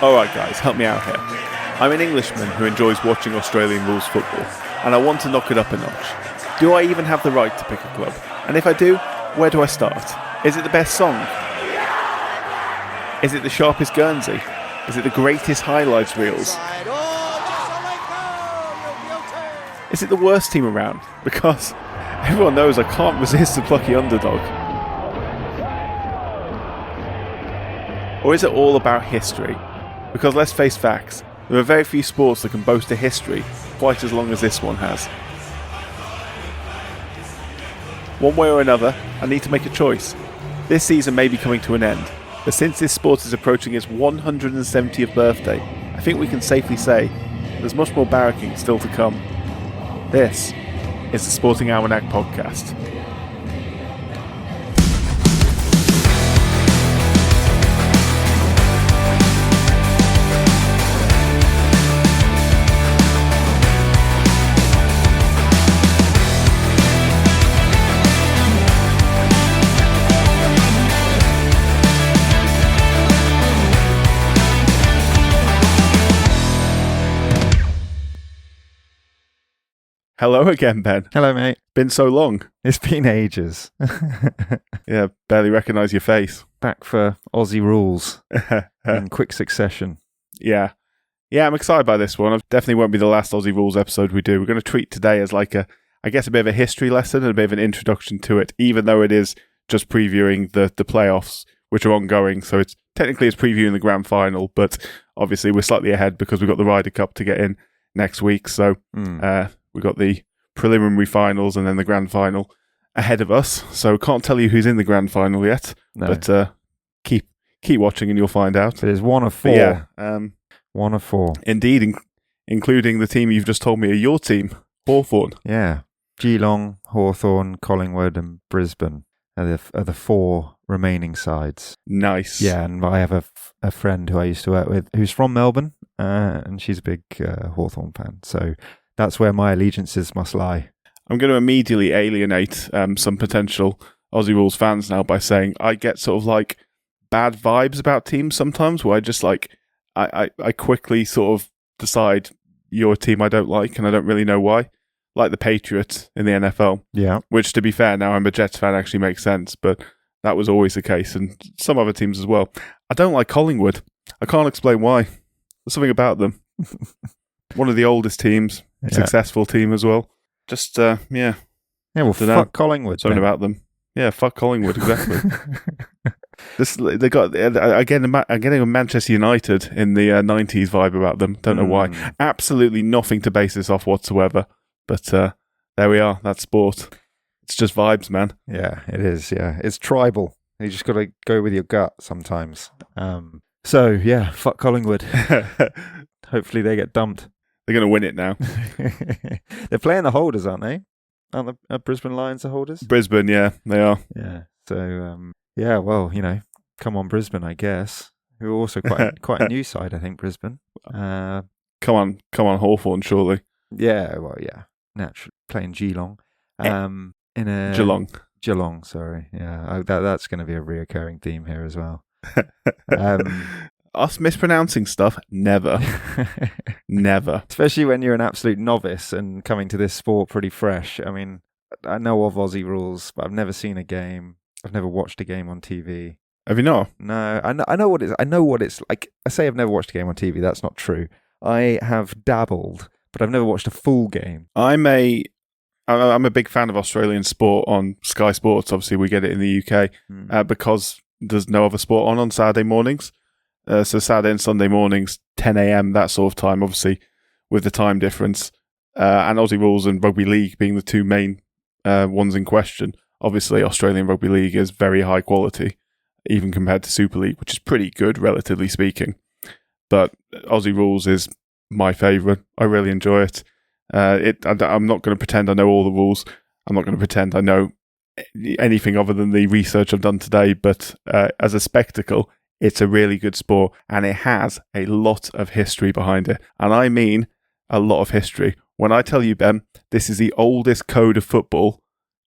Alright guys, help me out here. I'm an Englishman who enjoys watching Australian rules football, and I want to knock it up a notch. Do I even have the right to pick a club? And if I do, where do I start? Is it the best song? Is it the sharpest Guernsey? Is it the greatest highlights reels? Is it the worst team around? Because everyone knows I can't resist the plucky underdog. Or is it all about history? Because let's face facts, there are very few sports that can boast a history quite as long as this one has. One way or another, I need to make a choice. This season may be coming to an end, but since this sport is approaching its 170th birthday, I think we can safely say there's much more barracking still to come. This is the Sporting Almanac Podcast. Hello again, Ben. Hello, mate. Been so long. It's been ages. Yeah, barely recognise your face. Back for Aussie Rules in quick succession. Yeah, I'm excited by this one. It definitely won't be the last Aussie Rules episode we do. We're going to treat today as like a bit of a history lesson and a bit of an introduction to it, even though it is just previewing the playoffs, which are ongoing. So it's previewing the grand final, but obviously we're slightly ahead because we've got the Ryder Cup to get in next week. So we've got the preliminary finals and then the grand final ahead of us. So can't tell you who's in the grand final yet, but keep watching and you'll find out. It is one of four. Yeah, one of four. Indeed, including the team you've just told me are your team, Hawthorn. Yeah, Geelong, Hawthorn, Collingwood and Brisbane are the four remaining sides. Nice. Yeah, and I have a friend who I used to work with who's from Melbourne, and she's a big Hawthorn fan. So that's where my allegiances must lie. I'm going to immediately alienate some potential Aussie Rules fans now by saying I get sort of like bad vibes about teams sometimes where I just like, I quickly sort of decide you're a team I don't like and I don't really know why. Like the Patriots in the NFL. Yeah. Which, to be fair, now I'm a Jets fan, actually makes sense, but that was always the case, and some other teams as well. I don't like Collingwood. I can't explain why. There's something about them. One of the oldest teams, successful team as well. Just, yeah. Yeah, well, fuck Collingwood. Something about them. Yeah, fuck Collingwood, exactly. They got again. I'm getting a Manchester United in the 90s vibe about them. Don't know why. Absolutely nothing to base this off whatsoever. But there we are. That's sport. It's just vibes, man. Yeah, it is. Yeah, it's tribal. You just got to go with your gut sometimes. So yeah, fuck Collingwood. Hopefully they get dumped. They're going to win it now. They're playing the holders, aren't they? Aren't the Brisbane Lions the holders? Brisbane, yeah, they are. Yeah. So yeah, well, come on, Brisbane, I guess. Who are also quite a new side, I think. Brisbane. Come on, Hawthorn, surely. Yeah, well, yeah. Naturally playing Geelong. Geelong, sorry. Yeah, that's going to be a reoccurring theme here as well. Us mispronouncing stuff, never. Never. Especially when you're an absolute novice and coming to this sport pretty fresh. I mean, I know of Aussie Rules, but I've never seen a game. I've never watched a game on TV. Have you not? No, I know what it's. I know what it's like. I say I've never watched a game on TV. That's not true. I have dabbled, but I've never watched a full game. I'm a big fan of Australian sport on Sky Sports. Obviously, we get it in the UK because there's no other sport on Saturday mornings. So Saturday and Sunday mornings, 10 a.m, that sort of time, obviously, with the time difference. And Aussie Rules and Rugby League being the two main ones in question. Obviously, Australian Rugby League is very high quality, even compared to Super League, which is pretty good, relatively speaking. But Aussie Rules is my favourite. I really enjoy it. I'm not going to pretend I know all the rules. I'm not going to pretend I know anything other than the research I've done today. But as a spectacle, it's a really good sport, and it has a lot of history behind it. And I mean a lot of history. When I tell you, Ben, this is the oldest code of football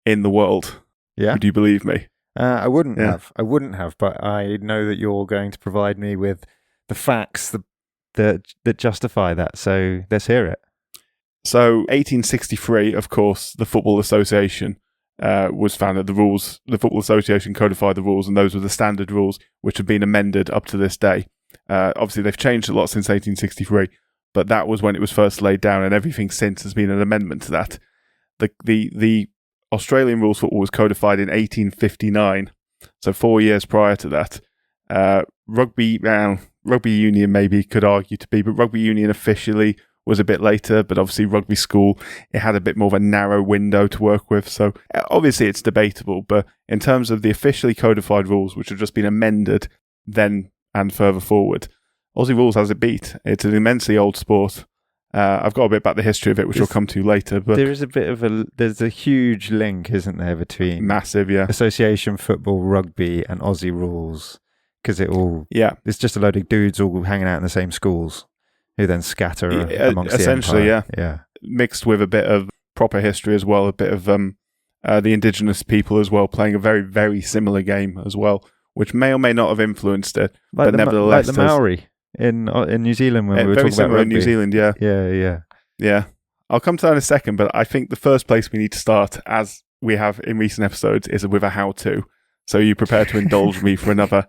in the world. Yeah. Would you believe me? I wouldn't have, but I know that you're going to provide me with the facts that justify that. So let's hear it. So 1863, of course, the Football Association was founded. The Football Association codified the rules, and those were the standard rules, which have been amended up to this day. Obviously, they've changed a lot since 1863, but that was when it was first laid down, and everything since has been an amendment to that. The Australian rules football was codified in 1859, so 4 years prior to that. Rugby union maybe could argue to be, but rugby union officially was a bit later, but obviously rugby school, it had a bit more of a narrow window to work with. So obviously it's debatable, but in terms of the officially codified rules, which have just been amended then and further forward, Aussie Rules has it beat. It's an immensely old sport. I've got a bit about the history of it, which we'll come to later. But there is there's a huge link, isn't there, between massive, yeah, association football, rugby, and Aussie Rules, because it's just a load of dudes all hanging out in the same schools who then scatter amongst essentially, the empire. Yeah, mixed with a bit of proper history as well, a bit of the indigenous people as well, playing a very, very similar game as well, which may or may not have influenced it, but nevertheless, like the Maori in New Zealand when we were talking about rugby. In New Zealand, yeah. I'll come to that in a second, but I think the first place we need to start, as we have in recent episodes, is with a how-to. So you prepare to indulge me for another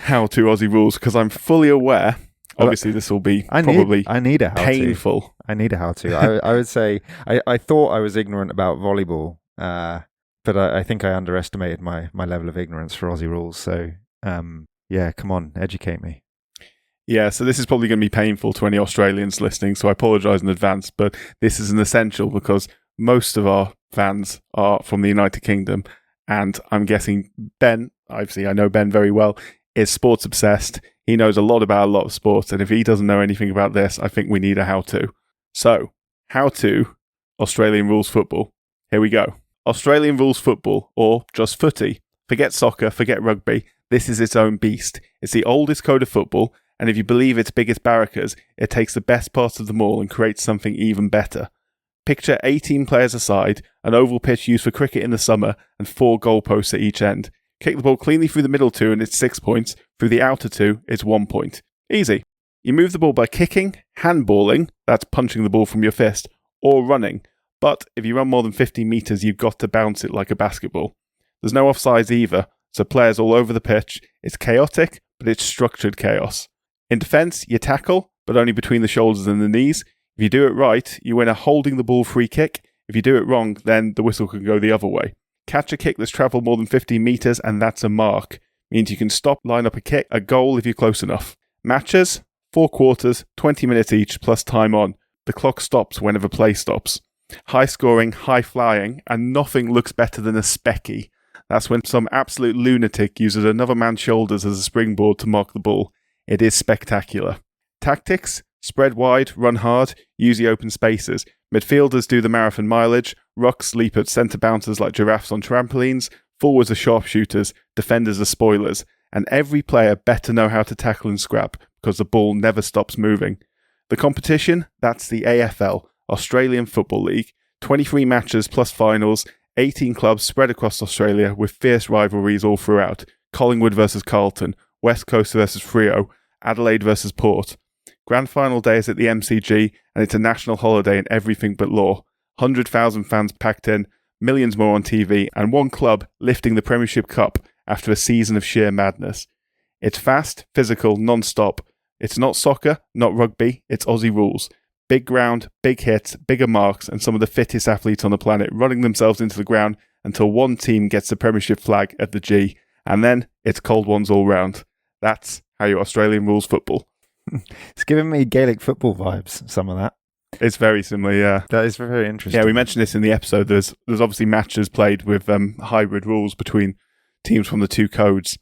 how-to Aussie Rules, because I'm fully aware. Obviously, this will be I need a how-to. Painful. I need a how-to. I would say I thought I was ignorant about volleyball, but I think I underestimated my level of ignorance for Aussie Rules. So, come on, educate me. Yeah, so this is probably going to be painful to any Australians listening, so I apologise in advance, but this is an essential because most of our fans are from the United Kingdom, and I'm guessing Ben, obviously I know Ben very well, is sports obsessed. He knows a lot about a lot of sports, and if he doesn't know anything about this, I think we need a how-to. So, how-to Australian rules football. Here we go. Australian rules football, or just footy. Forget soccer, forget rugby. This is its own beast. It's the oldest code of football, and if you believe its biggest barrackers, it takes the best parts of them all and creates something even better. Picture 18 players aside, an oval pitch used for cricket in the summer, and 4 goalposts at each end. Kick the ball cleanly through the middle 2 and it's 6 points. Through the outer 2, it's 1 point. Easy. You move the ball by kicking, handballing, that's punching the ball from your fist, or running. But if you run more than 50 metres, you've got to bounce it like a basketball. There's no offsides either, so players all over the pitch. It's chaotic, but it's structured chaos. In defence, you tackle, but only between the shoulders and the knees. If you do it right, you win a holding the ball free kick. If you do it wrong, then the whistle can go the other way. Catch a kick that's travelled more than 15 metres, and that's a mark. Means you can stop, line up a goal if you're close enough. Matches, 4 quarters, 20 minutes each, plus time on. The clock stops whenever play stops. High scoring, high flying, and nothing looks better than a specky. That's when some absolute lunatic uses another man's shoulders as a springboard to mark the ball. It is spectacular. Tactics, spread wide, run hard, use the open spaces. Midfielders do the marathon mileage, rucks leap at centre bouncers like giraffes on trampolines, forwards are sharpshooters, defenders are spoilers, and every player better know how to tackle and scrap because the ball never stops moving. The competition, that's the AFL, Australian Football League. 23 matches plus finals, 18 clubs spread across Australia with fierce rivalries all throughout. Collingwood versus Carlton, West Coast versus Freo, Adelaide versus Port. Grand final day is at the MCG, and it's a national holiday in everything but law. 100,000 fans packed in, millions more on TV, and one club lifting the Premiership Cup after a season of sheer madness. It's fast, physical, non-stop. It's not soccer, not rugby, it's Aussie Rules. Big ground, big hits, bigger marks, and some of the fittest athletes on the planet running themselves into the ground until one team gets the Premiership flag at the G, and then it's cold ones all round. That's how you Australian rules football. It's giving me Gaelic football vibes, some of that. It's very similar, yeah. That is very interesting. Yeah, we mentioned this in the episode. There's obviously matches played with hybrid rules between teams from the two codes.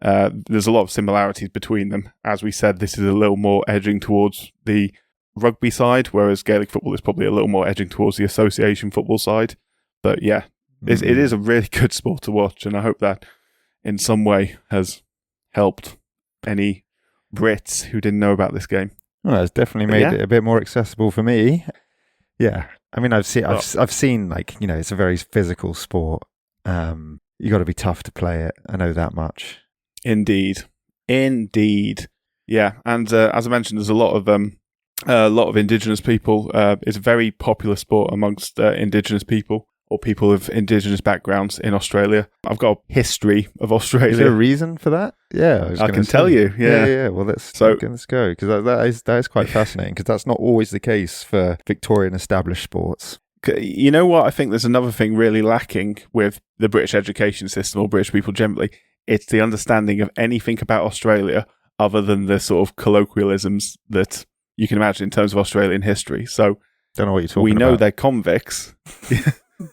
There's a lot of similarities between them. As we said, this is a little more edging towards the rugby side, whereas Gaelic football is probably a little more edging towards the association football side. But yeah, it is a really good sport to watch, and I hope that in some way has helped any Brits who didn't know about this game. Well, it's definitely made it a bit more accessible for me. Yeah, I mean, I've seen like, you know, it's a very physical sport. You got to be tough to play it. I know that much. Indeed. Yeah, and as I mentioned, there's a lot of indigenous people. It's a very popular sport amongst indigenous people or people of indigenous backgrounds in Australia. I've got a history of Australia. Is there a reason for that? Yeah, I can tell you. Yeah. Well, let's go because that is quite fascinating because that's not always the case for Victorian established sports. You know what? I think there's another thing really lacking with the British education system or British people generally. It's the understanding of anything about Australia other than the sort of colloquialisms that you can imagine in terms of Australian history. So don't know what you're talking we about. know they're convicts.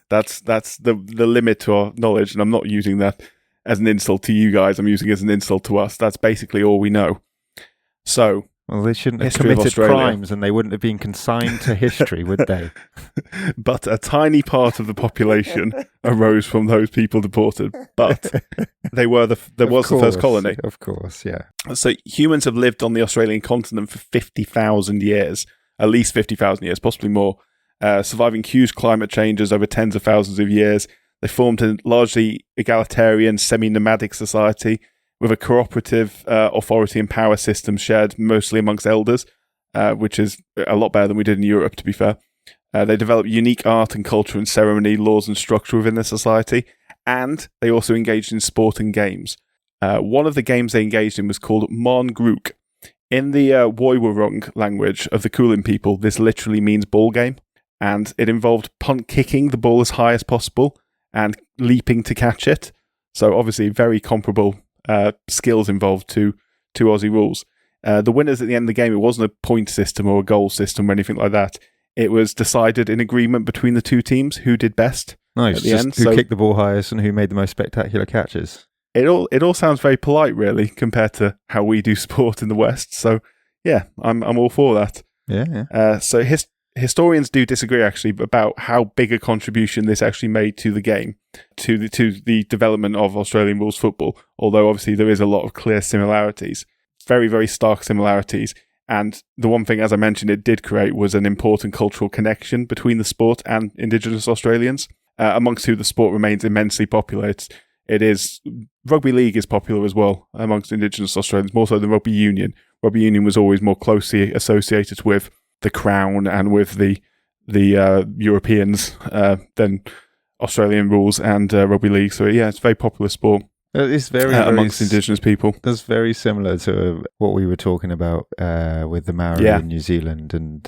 That's the limit to our knowledge, and I'm not using that as an insult to you guys. I'm using it as an insult to us. That's basically all we know. So, well, they shouldn't have committed crimes, and they wouldn't have been consigned to history, would they? But a tiny part of the population arose from those people deported. But they were the first colony. Of course, yeah. So humans have lived on the Australian continent for 50,000 years, at least 50,000 years, possibly more. Surviving huge climate changes over tens of thousands of years. They formed a largely egalitarian, semi-nomadic society with a cooperative authority and power system shared mostly amongst elders, which is a lot better than we did in Europe, to be fair. They developed unique art and culture and ceremony, laws and structure within their society, and they also engaged in sport and games. One of the games they engaged in was called Mon Grook. In the Woiwurrung language of the Kulin people, this literally means ball game. And it involved punt kicking the ball as high as possible and leaping to catch it. So obviously very comparable skills involved to Aussie rules. The winners at the end of the game, it wasn't a point system or a goal system or anything like that. It was decided in agreement between the two teams who did best at the end. Who kicked the ball highest and who made the most spectacular catches. It all sounds very polite, really, compared to how we do sport in the West. So yeah, I'm all for that. Yeah. So historians do disagree actually about how big a contribution this actually made to the game, to the development of Australian rules football, although obviously there is a lot of clear similarities, very, very stark similarities. And the one thing, as I mentioned, it did create was an important cultural connection between the sport and Indigenous Australians, amongst who the sport remains immensely popular. Rugby league is popular as well amongst Indigenous Australians, more so than rugby union. Rugby union was always more closely associated with the Crown and with the Europeans than Australian rules and rugby league. So yeah, it's a very popular sport. It's very amongst Indigenous people. That's very similar to what we were talking about with the Maori in New Zealand and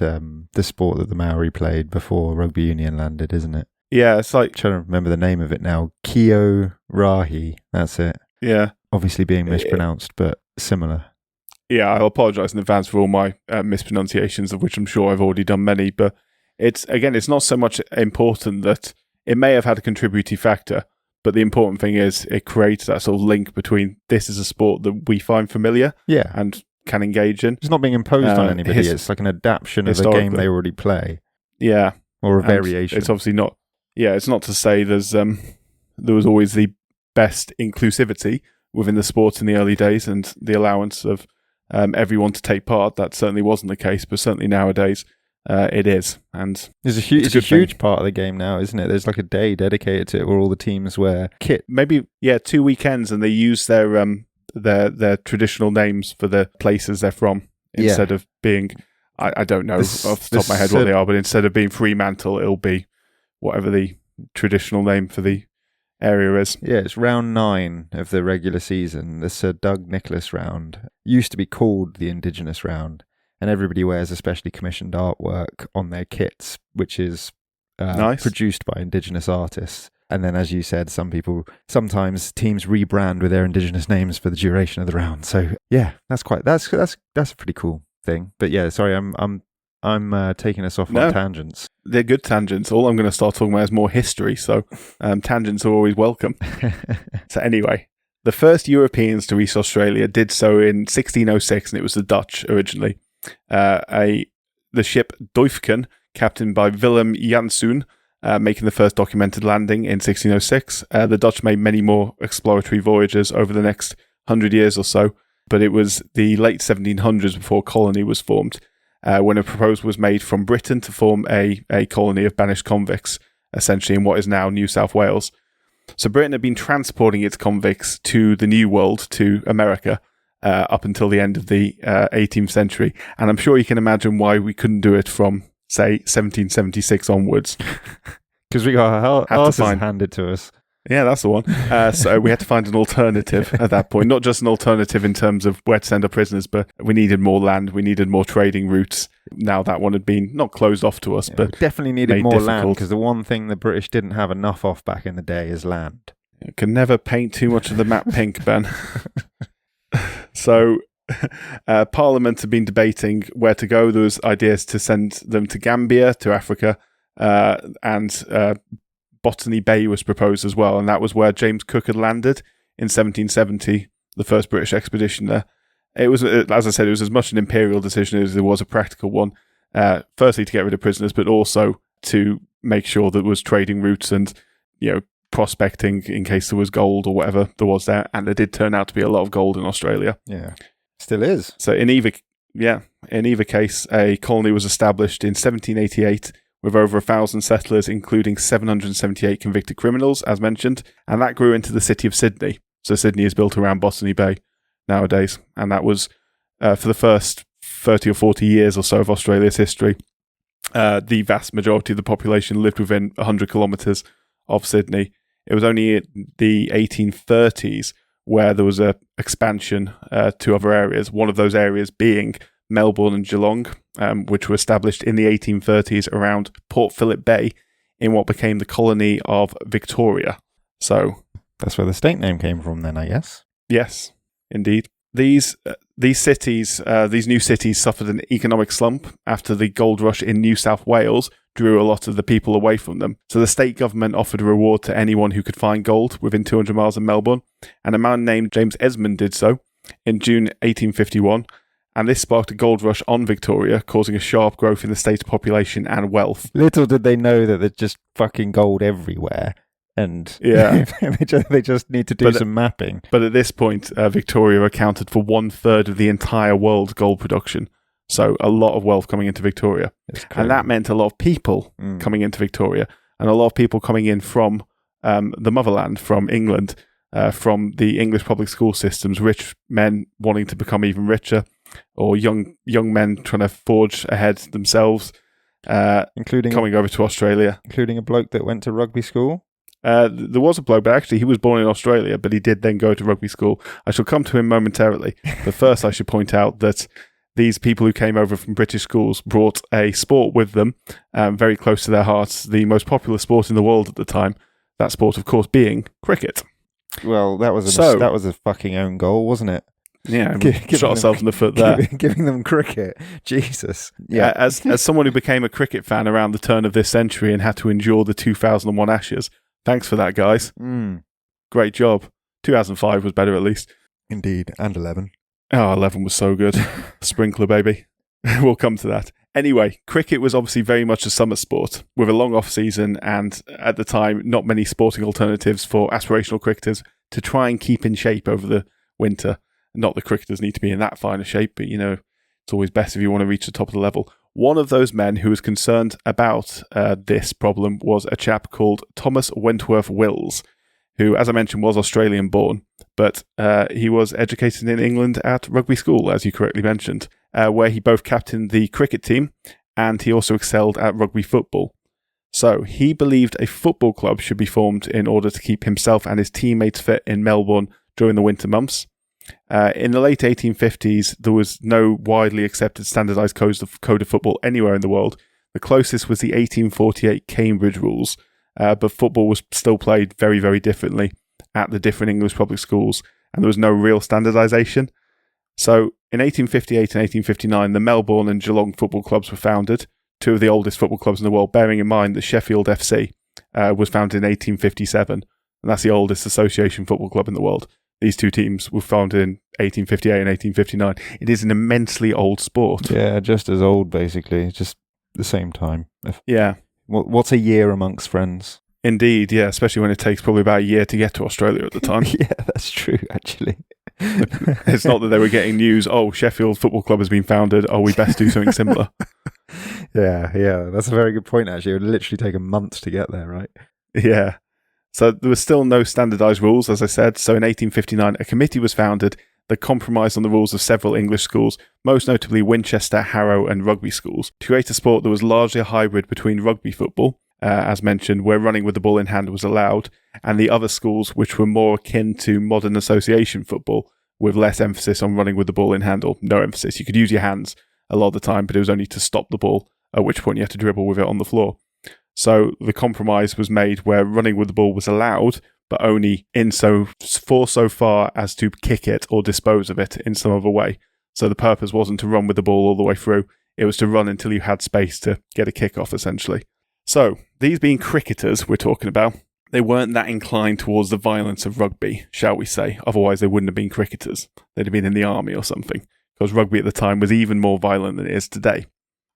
the sport that the Maori played before rugby union landed, isn't it? Yeah, it's like... I'm trying to remember the name of it now. Kio Rahi. That's it. Yeah. Obviously being mispronounced, but similar. Yeah, I'll apologise in advance for all my mispronunciations, of which I'm sure I've already done many. But it's not so much important that it may have had a contributing factor, but the important thing is it creates that sort of link between this is a sport that we find familiar and can engage in. It's not being imposed on anybody. It's like an adaptation of a game they already play. Yeah. Or a variation. It's obviously not... Yeah, it's not to say there was always the best inclusivity within the sport in the early days and the allowance of everyone to take part. That certainly wasn't the case, but certainly nowadays it is. And it's a huge part of the game now, isn't it? There's like a day dedicated to it where all the teams wear kit. Maybe 2 weekends, and they use their traditional names for the places they're from instead of being. I don't know off the top of my head what they are, but instead of being Fremantle, it'll be whatever the traditional name for the area is. Yeah, it's round 9 of the regular season. The Sir Doug Nicholas round used to be called the Indigenous round, and everybody wears a specially commissioned artwork on their kits, which is nice. Produced by Indigenous artists. And then, as you said, sometimes teams rebrand with their Indigenous names for the duration of the round. So yeah, that's a pretty cool thing. But yeah, sorry, I'm taking us off on tangents. They're good tangents. All I'm going to start talking about is more history, so tangents are always welcome. So anyway, the first Europeans to reach Australia did so in 1606, and it was the Dutch originally. The ship Duifken, captained by Willem Janszoon, making the first documented landing in 1606. The Dutch made many more exploratory voyages over the next 100 years or so, but it was the late 1700s before a colony was formed. When a proposal was made from Britain to form a colony of banished convicts, essentially in what is now New South Wales. So Britain had been transporting its convicts to the New World, to America, up until the end of the 18th century. And I'm sure you can imagine why we couldn't do it from, say, 1776 onwards. Because we got our asses handed to us. Yeah, that's the one. So we had to find an alternative at that point. Not just an alternative in terms of where to send our prisoners, but we needed more land. We needed more trading routes. Now that one had been not closed off to us, but we definitely needed more land, because the one thing the British didn't have enough of back in the day is land. You can never paint too much of the map pink, Ben. So Parliament had been debating where to go. There was ideas to send them to Gambia, to Africa, and Botany Bay was proposed as well, and that was where James Cook had landed in 1770, the first British expedition there. It was, as I said, it was as much an imperial decision as it was a practical one. Firstly, to get rid of prisoners, but also to make sure there was trading routes and, prospecting in case there was gold or whatever there was there. And there did turn out to be a lot of gold in Australia. Yeah, still is. So in either case, a colony was established in 1788 with over 1,000 settlers, including 778 convicted criminals, as mentioned, and that grew into the city of Sydney. So Sydney is built around Botany Bay nowadays, and that was for the first 30 or 40 years or so of Australia's history. The vast majority of the population lived within 100 kilometres of Sydney. It was only in the 1830s where there was an expansion to other areas, one of those areas being Melbourne and Geelong, which were established in the 1830s around Port Phillip Bay in what became the colony of Victoria. So that's where the state name came from then, I guess. Yes, indeed. These new cities suffered an economic slump after the gold rush in New South Wales drew a lot of the people away from them. So the state government offered a reward to anyone who could find gold within 200 miles of Melbourne, and a man named James Esmond did so in June 1851. And this sparked a gold rush on Victoria, causing a sharp growth in the state's population and wealth. Little did they know that there's just fucking gold everywhere. And yeah, they just need to do some mapping. But at this point, Victoria accounted for 1/3 of the entire world's gold production. So a lot of wealth coming into Victoria. And that meant a lot of people coming into Victoria, and a lot of people coming in from the motherland, from England, from the English public school systems, rich men wanting to become even richer, or young men trying to forge ahead themselves, including coming over to Australia. Including a bloke that went to rugby school. There was a bloke, but actually he was born in Australia, but he did then go to rugby school. I shall come to him momentarily. But first I should point out that these people who came over from British schools brought a sport with them, very close to their hearts, the most popular sport in the world at the time. That sport, of course, being cricket. Well, that was a fucking own goal, wasn't it? Yeah, shot ourselves in the foot there. Giving them cricket. Jesus. Yeah. As someone who became a cricket fan around the turn of this century and had to endure the 2001 Ashes, thanks for that, guys. Great job. 2005 was better, at least. Indeed, and 11. Oh, 11 was so good. Sprinkler, baby. We'll come to that. Anyway, cricket was obviously very much a summer sport, with a long off-season and, at the time, not many sporting alternatives for aspirational cricketers to try and keep in shape over the winter. Not that cricketers need to be in that fine a shape, but, it's always best if you want to reach the top of the level. One of those men who was concerned about this problem was a chap called Thomas Wentworth Wills, who, as I mentioned, was Australian-born, but he was educated in England at rugby school, as you correctly mentioned, where he both captained the cricket team and he also excelled at rugby football. So he believed a football club should be formed in order to keep himself and his teammates fit in Melbourne during the winter months. In the late 1850s, there was no widely accepted standardised code of football anywhere in the world. The closest was the 1848 Cambridge Rules, but football was still played very, very differently at the different English public schools, and there was no real standardisation. So in 1858 and 1859, the Melbourne and Geelong football clubs were founded, two of the oldest football clubs in the world, bearing in mind that Sheffield FC was founded in 1857, and that's the oldest association football club in the world. These two teams were founded in 1858 and 1859. It is an immensely old sport. Yeah, just as old, basically. Just the same time. Yeah. What's a year amongst friends? Indeed, yeah, especially when it takes probably about a year to get to Australia at the time. Yeah, that's true, actually. It's not that they were getting news, Sheffield Football Club has been founded, we best do something similar. Yeah, that's a very good point, actually. It would literally take a month to get there, right? Yeah. So there was still no standardised rules, as I said. So in 1859, a committee was founded that compromised on the rules of several English schools, most notably Winchester, Harrow and Rugby schools, to create a sport that was largely a hybrid between rugby football, as mentioned, where running with the ball in hand was allowed, and the other schools which were more akin to modern association football, with less emphasis on running with the ball in hand, or no emphasis. You could use your hands a lot of the time, but it was only to stop the ball, at which point you had to dribble with it on the floor. So the compromise was made where running with the ball was allowed, but only so far as to kick it or dispose of it in some other way. So the purpose wasn't to run with the ball all the way through, it was to run until you had space to get a kick off, essentially. So, these being cricketers we're talking about, they weren't that inclined towards the violence of rugby, shall we say. Otherwise, they wouldn't have been cricketers. They'd have been in the army or something, because rugby at the time was even more violent than it is today.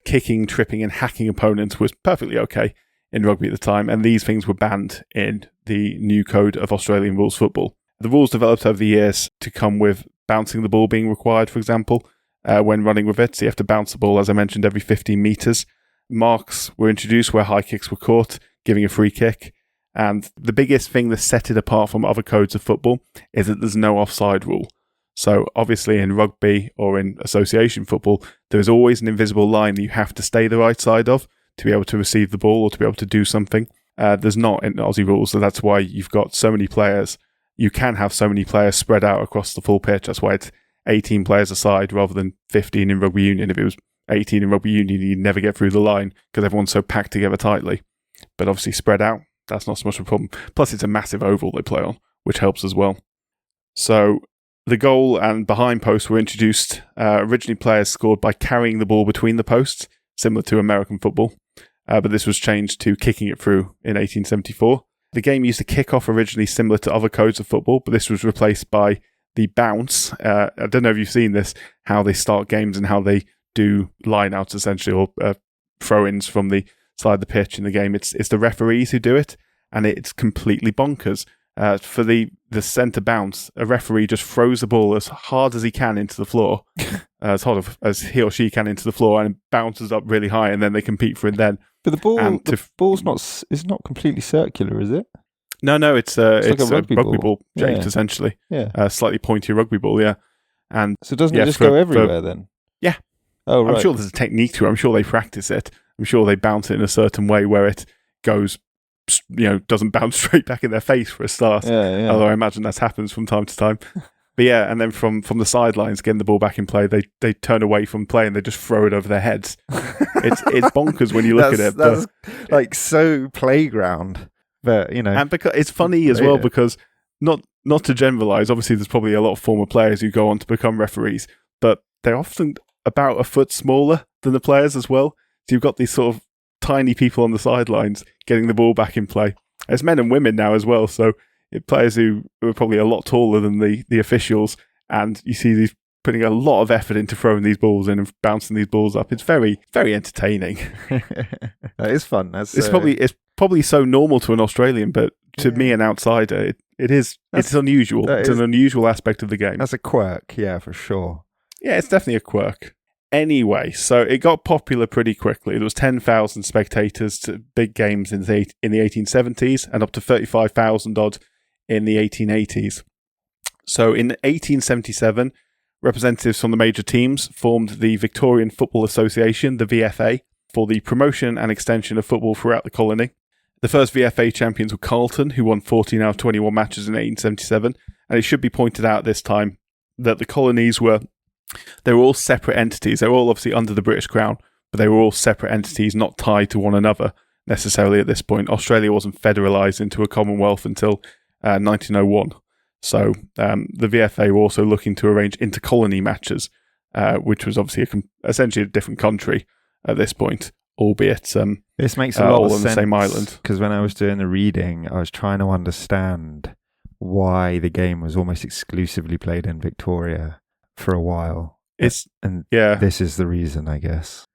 Kicking, tripping, and hacking opponents was perfectly okay in rugby at the time, and these things were banned in the new code of Australian rules football. The rules developed over the years to come with bouncing the ball being required, for example, when running with it. So you have to bounce the ball, as I mentioned, every 15 metres. Marks were introduced where high kicks were caught, giving a free kick. And the biggest thing that set it apart from other codes of football is that there's no offside rule. So obviously in rugby or in association football, there's always an invisible line that you have to stay the right side of to be able to receive the ball or to be able to do something. There's not in Aussie rules, so that's why you've got so many players. You can have so many players spread out across the full pitch. That's why it's 18 players a side rather than 15 in rugby union. If it was 18 in rugby union, you'd never get through the line because everyone's so packed together tightly. But obviously spread out, that's not so much of a problem. Plus it's a massive oval they play on, which helps as well. So the goal and behind posts were introduced. Originally players scored by carrying the ball between the posts, similar to American football. But this was changed to kicking it through in 1874. The game used a kick-off originally similar to other codes of football, but this was replaced by the bounce. I don't know if you've seen this, how they start games and how they do line-outs essentially, or throw-ins from the side of the pitch in the game. It's the referees who do it, and it's completely bonkers. For the centre bounce, a referee just throws the ball as hard as he can into the floor, as hard as he or she can into the floor, and bounces up really high, and then they compete for it then. But the ball's not completely circular, is it? No, it's like a rugby ball shaped, yeah. Essentially. Yeah. Slightly pointy rugby ball, yeah. And so doesn't it just go everywhere then? Yeah. Oh, right. I'm sure there's a technique to it. I'm sure they practice it. I'm sure they bounce it in a certain way where it goes, doesn't bounce straight back in their face for a start. Yeah. Although I imagine that happens from time to time. But yeah, and then from the sidelines, getting the ball back in play, they turn away from play and they just throw it over their heads. It's bonkers when you look at it. That's like so playground. But, And because it's funny as well, because not to generalise, obviously there's probably a lot of former players who go on to become referees, but they're often about a foot smaller than the players as well. So you've got these sort of tiny people on the sidelines getting the ball back in play. There's men and women now as well, so players who are probably a lot taller than the officials, and you see these putting a lot of effort into throwing these balls in and bouncing these balls up. It's very, very entertaining. That is fun. It's probably so normal to an Australian, but to me, an outsider, it's unusual. It's an unusual aspect of the game. That's a quirk, yeah, for sure. Yeah, it's definitely a quirk. Anyway, so it got popular pretty quickly. There was 10,000 spectators to big games in the 1870s and up to 35,000 odd in the 1880s. So in 1877, representatives from the major teams formed the Victorian Football Association, the VFA, for the promotion and extension of football throughout the colony. The first VFA champions were Carlton, who won 14 out of 21 matches in 1877. And it should be pointed out this time that the colonies were all separate entities. They were all obviously under the British Crown, but they were all separate entities, not tied to one another necessarily at this point. Australia wasn't federalised into a Commonwealth until 1901. So the VFA were also looking to arrange inter-colony matches, which was obviously essentially a different country at this point, albeit this makes a lot all of on sense, the same island. Because when I was doing the reading, I was trying to understand why the game was almost exclusively played in Victoria for a while. This is the reason, I guess.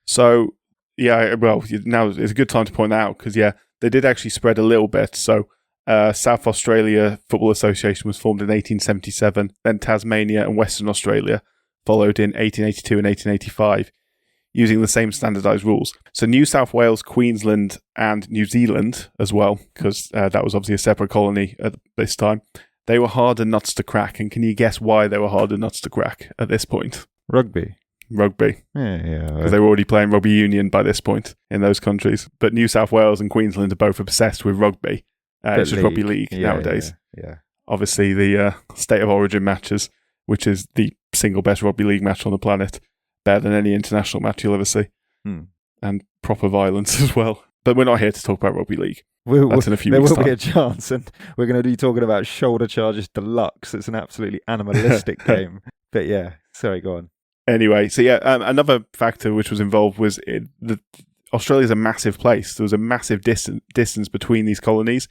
So, yeah, well, now it's a good time to point that out because, they did actually spread a little bit. So, South Australia Football Association was formed in 1877, then Tasmania and Western Australia followed in 1882 and 1885, using the same standardised rules. So, New South Wales, Queensland and New Zealand as well, because that was obviously a separate colony at this time. They were harder nuts to crack, and can you guess why they were harder nuts to crack at this point? Rugby. Rugby. Yeah. Because they were already playing rugby union by this point in those countries. But New South Wales and Queensland are both obsessed with rugby. It's just rugby league nowadays. Yeah. Obviously, the State of Origin matches, which is the single best rugby league match on the planet, better than any international match you'll ever see. And proper violence as well. But we're not here to talk about rugby league. That's in a few weeks' time. There will be a chance, and we're going to be talking about Shoulder Charges Deluxe. It's an absolutely animalistic game. But yeah, sorry, go on. Anyway, so yeah, another factor which was involved was Australia's a massive place. There was a massive distance between these colonies,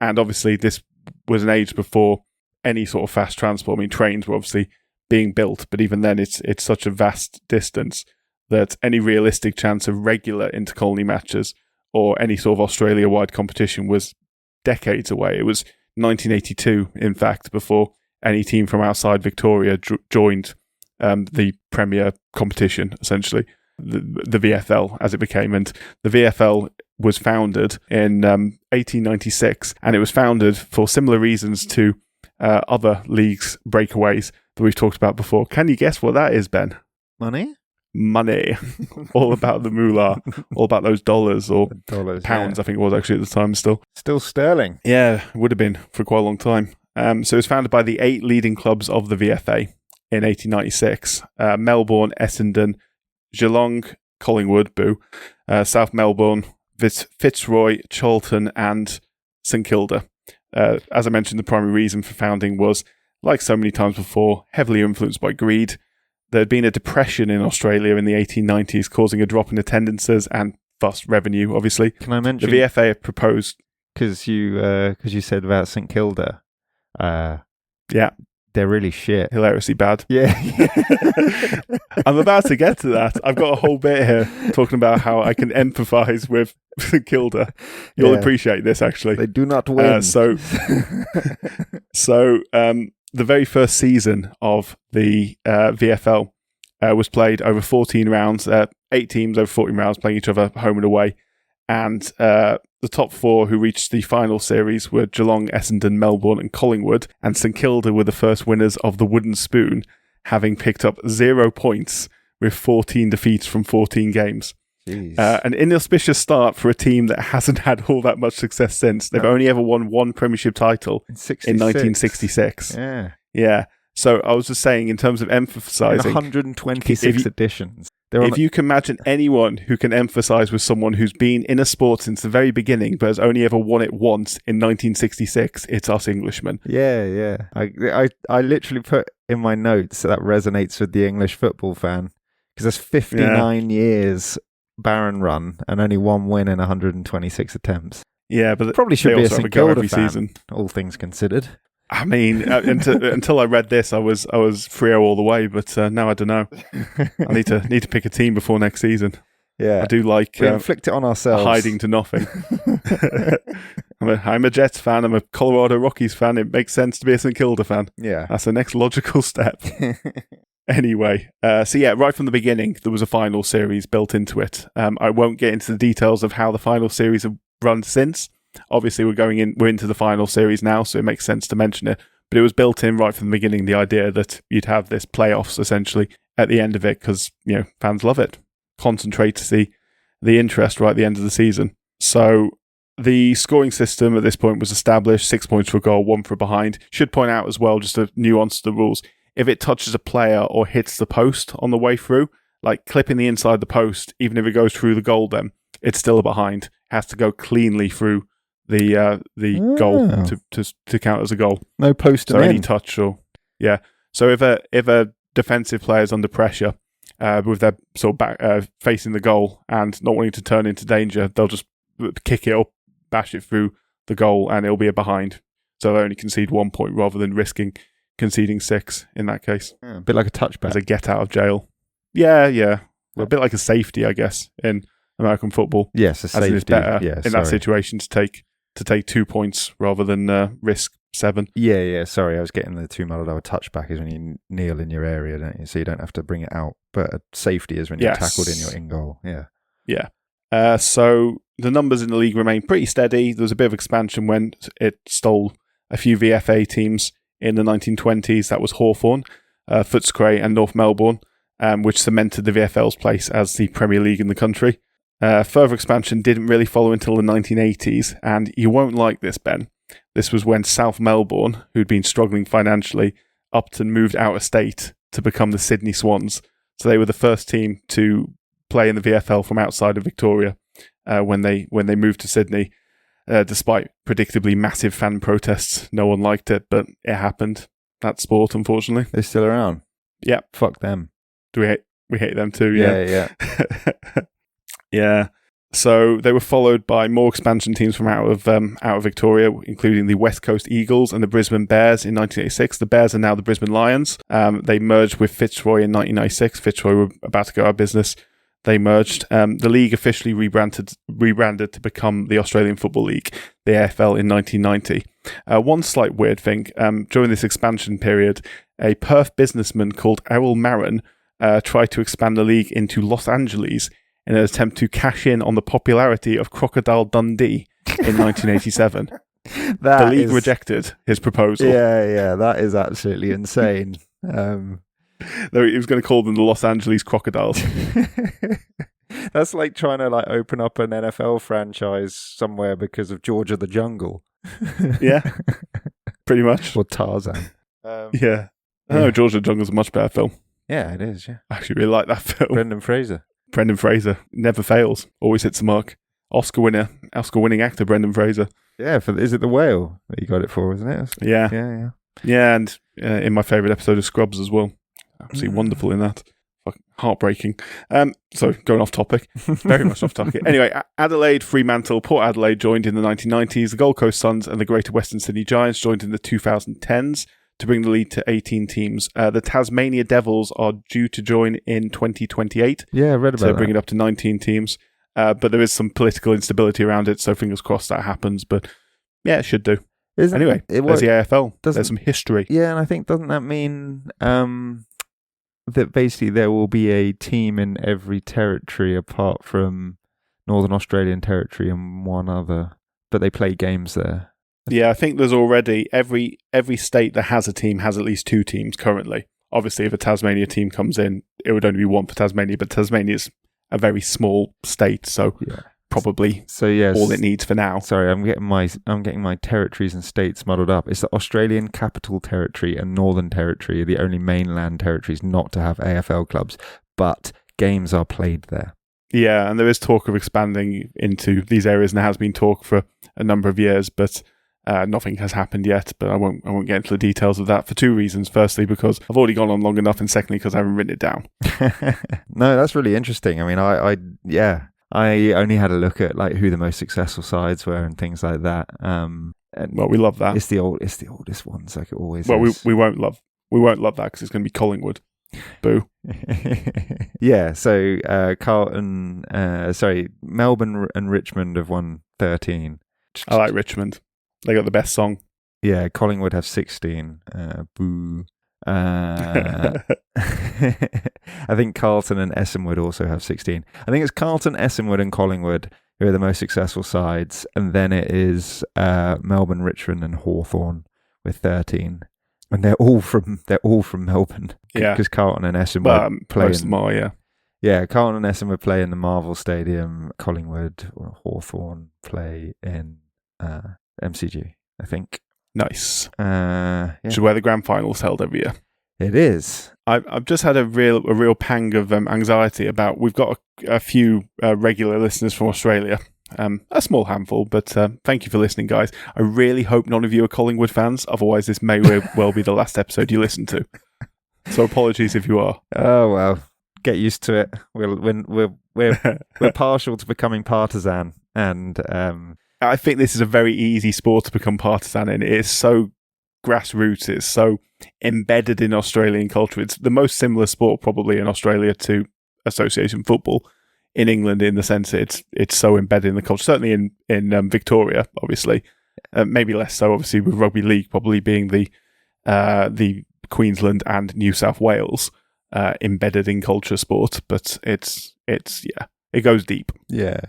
and obviously this was an age before any sort of fast transport. I mean, trains were obviously being built, but even then it's such a vast distance that any realistic chance of regular intercolony matches or any sort of Australia-wide competition was decades away. It was 1982, in fact, before any team from outside Victoria joined the premier competition, essentially, the VFL, as it became. And the VFL was founded in 1896, and it was founded for similar reasons to other leagues' breakaways that we've talked about before. Can you guess what that is, Ben? Money. All about the moolah, all about those dollars or pounds, I think it was actually at the time still. Still sterling. Yeah, it would have been for quite a long time. So it was founded by the 8 leading clubs of the VFA in 1896. Melbourne, Essendon, Geelong, Collingwood, South Melbourne, Fitzroy, Charlton and St Kilda. As I mentioned, the primary reason for founding was, like so many times before, heavily influenced by greed. There had been a depression in Australia in the 1890s, causing a drop in attendances and thus revenue, obviously. Can I mention... The VFA had proposed... Because you said about St Kilda. Yeah. They're really shit. Hilariously bad. Yeah. I'm about to get to that. I've got a whole bit here talking about how I can empathise with St Kilda. You'll appreciate this, actually. They do not win. The very first season of the VFL was played over 14 rounds, 8 teams over 14 rounds playing each other home and away. And the top 4 who reached the final series were Geelong, Essendon, Melbourne and Collingwood. And St Kilda were the first winners of the Wooden Spoon, having picked up 0 points with 14 defeats from 14 games. An inauspicious start for a team that hasn't had all that much success since. They've only ever won 1 premiership title in 1966. Yeah. So I was just saying, in terms of emphasising... 126 editions. If you can imagine anyone who can emphasise with someone who's been in a sport since the very beginning but has only ever won it once in 1966, it's us Englishmen. Yeah. I literally put in my notes that resonates with the English football fan, because there's 59 years barren run and only 1 win in 126 attempts. Yeah, but probably should be a St Kilda fan, season, all things considered. I mean, until I read this, I was Freo all the way, but now I don't know. I need to pick a team before next season. Yeah, I do like we inflict it on ourselves, hiding to nothing. I'm a Jets fan. I'm a Colorado Rockies fan. It makes sense to be a St Kilda fan. Yeah, that's the next logical step. Anyway, right from the beginning, there was a final series built into it. I won't get into the details of how the final series have run since. Obviously, we're into the final series now, so it makes sense to mention it. But it was built in right from the beginning, the idea that you'd have this playoffs essentially at the end of it, because fans love it. Concentrate to see the interest right at the end of the season. So the scoring system at this point was established: 6 points for a goal, 1 for a behind. Should point out as well, just a nuance to the rules: if it touches a player or hits the post on the way through, like clipping the inside the post, even if it goes through the goal, then it's still a behind. It has to go cleanly through the goal to count as a goal. No post. So any touch So if a defensive player is under pressure with their sort of back facing the goal and not wanting to turn into danger, they'll just kick it up, bash it through the goal, and it'll be a behind. So they only concede 1 point rather than risking conceding 6 in that case. A bit like a touchback. As a get out of jail. Yeah. Well, a bit like a safety, I guess, in American football. Yes, a safety. As it is better in that situation to take 2 points rather than risk 7. Yeah. Sorry, I was getting the 2 muddled. A touchback is when you kneel in your area, don't you? So you don't have to bring it out. But a safety is when you're tackled in your in goal. Yeah. So the numbers in the league remain pretty steady. There was a bit of expansion when it stole a few VFA teams in the 1920s. That was Hawthorn, Footscray and North Melbourne, which cemented the VFL's place as the Premier League in the country. Further expansion didn't really follow until the 1980s, and you won't like this, Ben. This was when South Melbourne, who'd been struggling financially, upped and moved out of state to become the Sydney Swans. So they were the first team to play in the VFL from outside of Victoria when they moved to Sydney. Despite predictably massive fan protests, no one liked it, but it happened. That's sport, unfortunately. They're still around. Yeah, Fuck them. we hate them too. Yeah. Yeah. So they were followed by more expansion teams from out of Victoria, including the West Coast Eagles and the Brisbane Bears in 1986. The Bears are now the Brisbane Lions. They merged with Fitzroy in 1996. Fitzroy were about to go out of business. They merged. The league officially rebranded to become the Australian Football League, the AFL, in 1990. One slight weird thing, during this expansion period, a Perth businessman called Errol Marin tried to expand the league into Los Angeles in an attempt to cash in on the popularity of Crocodile Dundee in 1987. The league rejected his proposal. Yeah, that is absolutely insane. He was going to call them the Los Angeles Crocodiles. That's like trying to open up an NFL franchise somewhere because of George of the Jungle. Yeah, pretty much. Or Tarzan. Yeah. Oh, George of the Jungle is a much better film. Yeah, it is, yeah. I actually really like that film. Brendan Fraser. Never fails. Always hits the mark. Oscar-winning actor, Brendan Fraser. Yeah, is it The Whale that you got it for, isn't it? Yeah. Yeah, and in my favourite episode of Scrubs as well. Absolutely wonderful in that. Heartbreaking. So, going off topic. Very much off topic. Anyway, Adelaide, Fremantle, Port Adelaide joined in the 1990s. The Gold Coast Suns and the Greater Western Sydney Giants joined in the 2010s to bring the league to 18 teams. The Tasmania Devils are due to join in 2028. Yeah, I read about that. To bring it up to 19 teams. But there is some political instability around it, so fingers crossed that happens. But yeah, it should do. Anyway, there's the AFL. There's some history. Yeah, and I think, doesn't that mean that basically there will be a team in every territory apart from Northern Australian Territory and one other, but they play games there? Yeah, I think there's already every state that has a team has at least two teams currently. Obviously, if a Tasmania team comes in, it would only be one for Tasmania, but Tasmania's a very small state, so probably all it needs for now. Sorry, I'm getting my territories and states muddled up. It's the Australian Capital Territory and Northern Territory are the only mainland territories not to have AFL clubs, but games are played there. Yeah, and there is talk of expanding into these areas, and there has been talk for a number of years, but nothing has happened yet. But I won't get into the details of that for two reasons. Firstly, because I've already gone on long enough, and secondly, because I haven't written it down. No, that's really interesting. I mean, I only had a look at who the most successful sides were and things like that. And well, we love that. It's the oldest ones, like it always well, is. we won't love that because it's going to be Collingwood. Boo. Yeah. So Melbourne and Richmond have won 13. I like Richmond. They got the best song. Yeah. Collingwood have 16. Boo. I think Carlton and Essenwood also have 16. I think it's Carlton, Essenwood and Collingwood who are the most successful sides, and then it is Melbourne, Richmond and Hawthorn with 13. And they're all from Melbourne. Yeah, because Carlton and Essenwood play in Yeah, Carlton and Essenwood play in the Marvel Stadium. Collingwood or Hawthorn play in MCG, I think. Nice. Yeah. Which is where the grand final's held every year. It is. I've just had a real pang of anxiety about. We've got a few regular listeners from Australia. A small handful, but thank you for listening, guys. I really hope none of you are Collingwood fans. Otherwise, this may well be the last episode you listen to. So apologies if you are. Oh well, get used to it. We're partial to becoming partisan, and I think this is a very easy sport to become partisan in. It is so grassroots. It's so embedded in Australian culture. It's the most similar sport probably in Australia to association football. In England, in the sense it's so embedded in the culture, certainly in Victoria, obviously, maybe less so, obviously, with rugby league probably being the Queensland and New South Wales embedded in culture sport, but it goes deep. Yeah.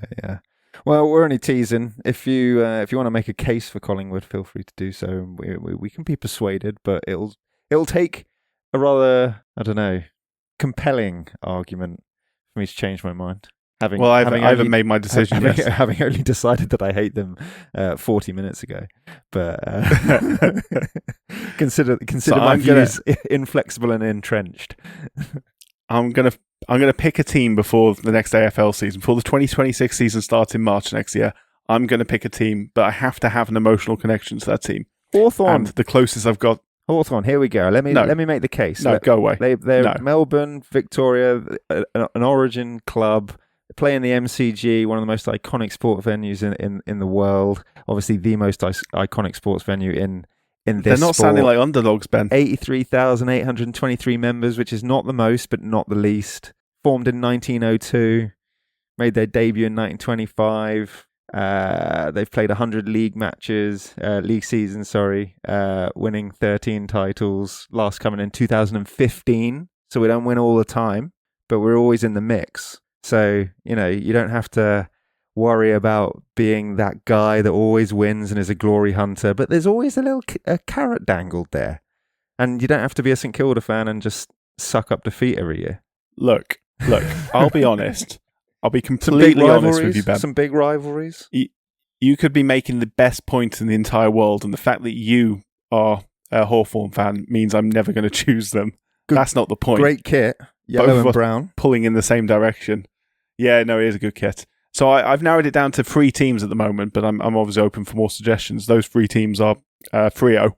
Well, we're only teasing. If you want to make a case for Collingwood, feel free to do so. We can be persuaded, but it'll take a rather, I don't know, compelling argument for me to change my mind. I haven't made my decision yet. Having only decided that I hate them 40 minutes ago, but consider my views inflexible and entrenched. I'm gonna pick a team before the next AFL season, before the 2026 season starts in March next year. I'm gonna pick a team, but I have to have an emotional connection to that team. Hawthorn. And the closest I've got. Hawthorn. Here we go. Let me make the case. No, go away. They're Melbourne, Victoria, an Origin club. They play in the MCG, one of the most iconic sport venues in the world. Obviously, the most iconic sports venue in this They're not sport. sounding like underdogs, Ben. 83,823 members, which is not the most, but not the least. Formed in 1902, made their debut in 1925. They've played 100 league seasons, winning 13 titles. Last coming in 2015, so we don't win all the time, but we're always in the mix. So, you don't have to worry about being that guy that always wins and is a glory hunter, but there's always a carrot dangled there. And you don't have to be a St Kilda fan and just suck up defeat every year. Look, I'll be honest. I'll be completely honest with you, Ben. Some big rivalries. You could be making the best points in the entire world, and the fact that you are a Hawthorn fan means I'm never going to choose them. That's not the point. Great kit, yellow and brown. Pulling in the same direction. Yeah, no, it is a good kit. So I've narrowed it down to 3 teams at the moment, but I'm obviously open for more suggestions. Those 3 teams are Freo,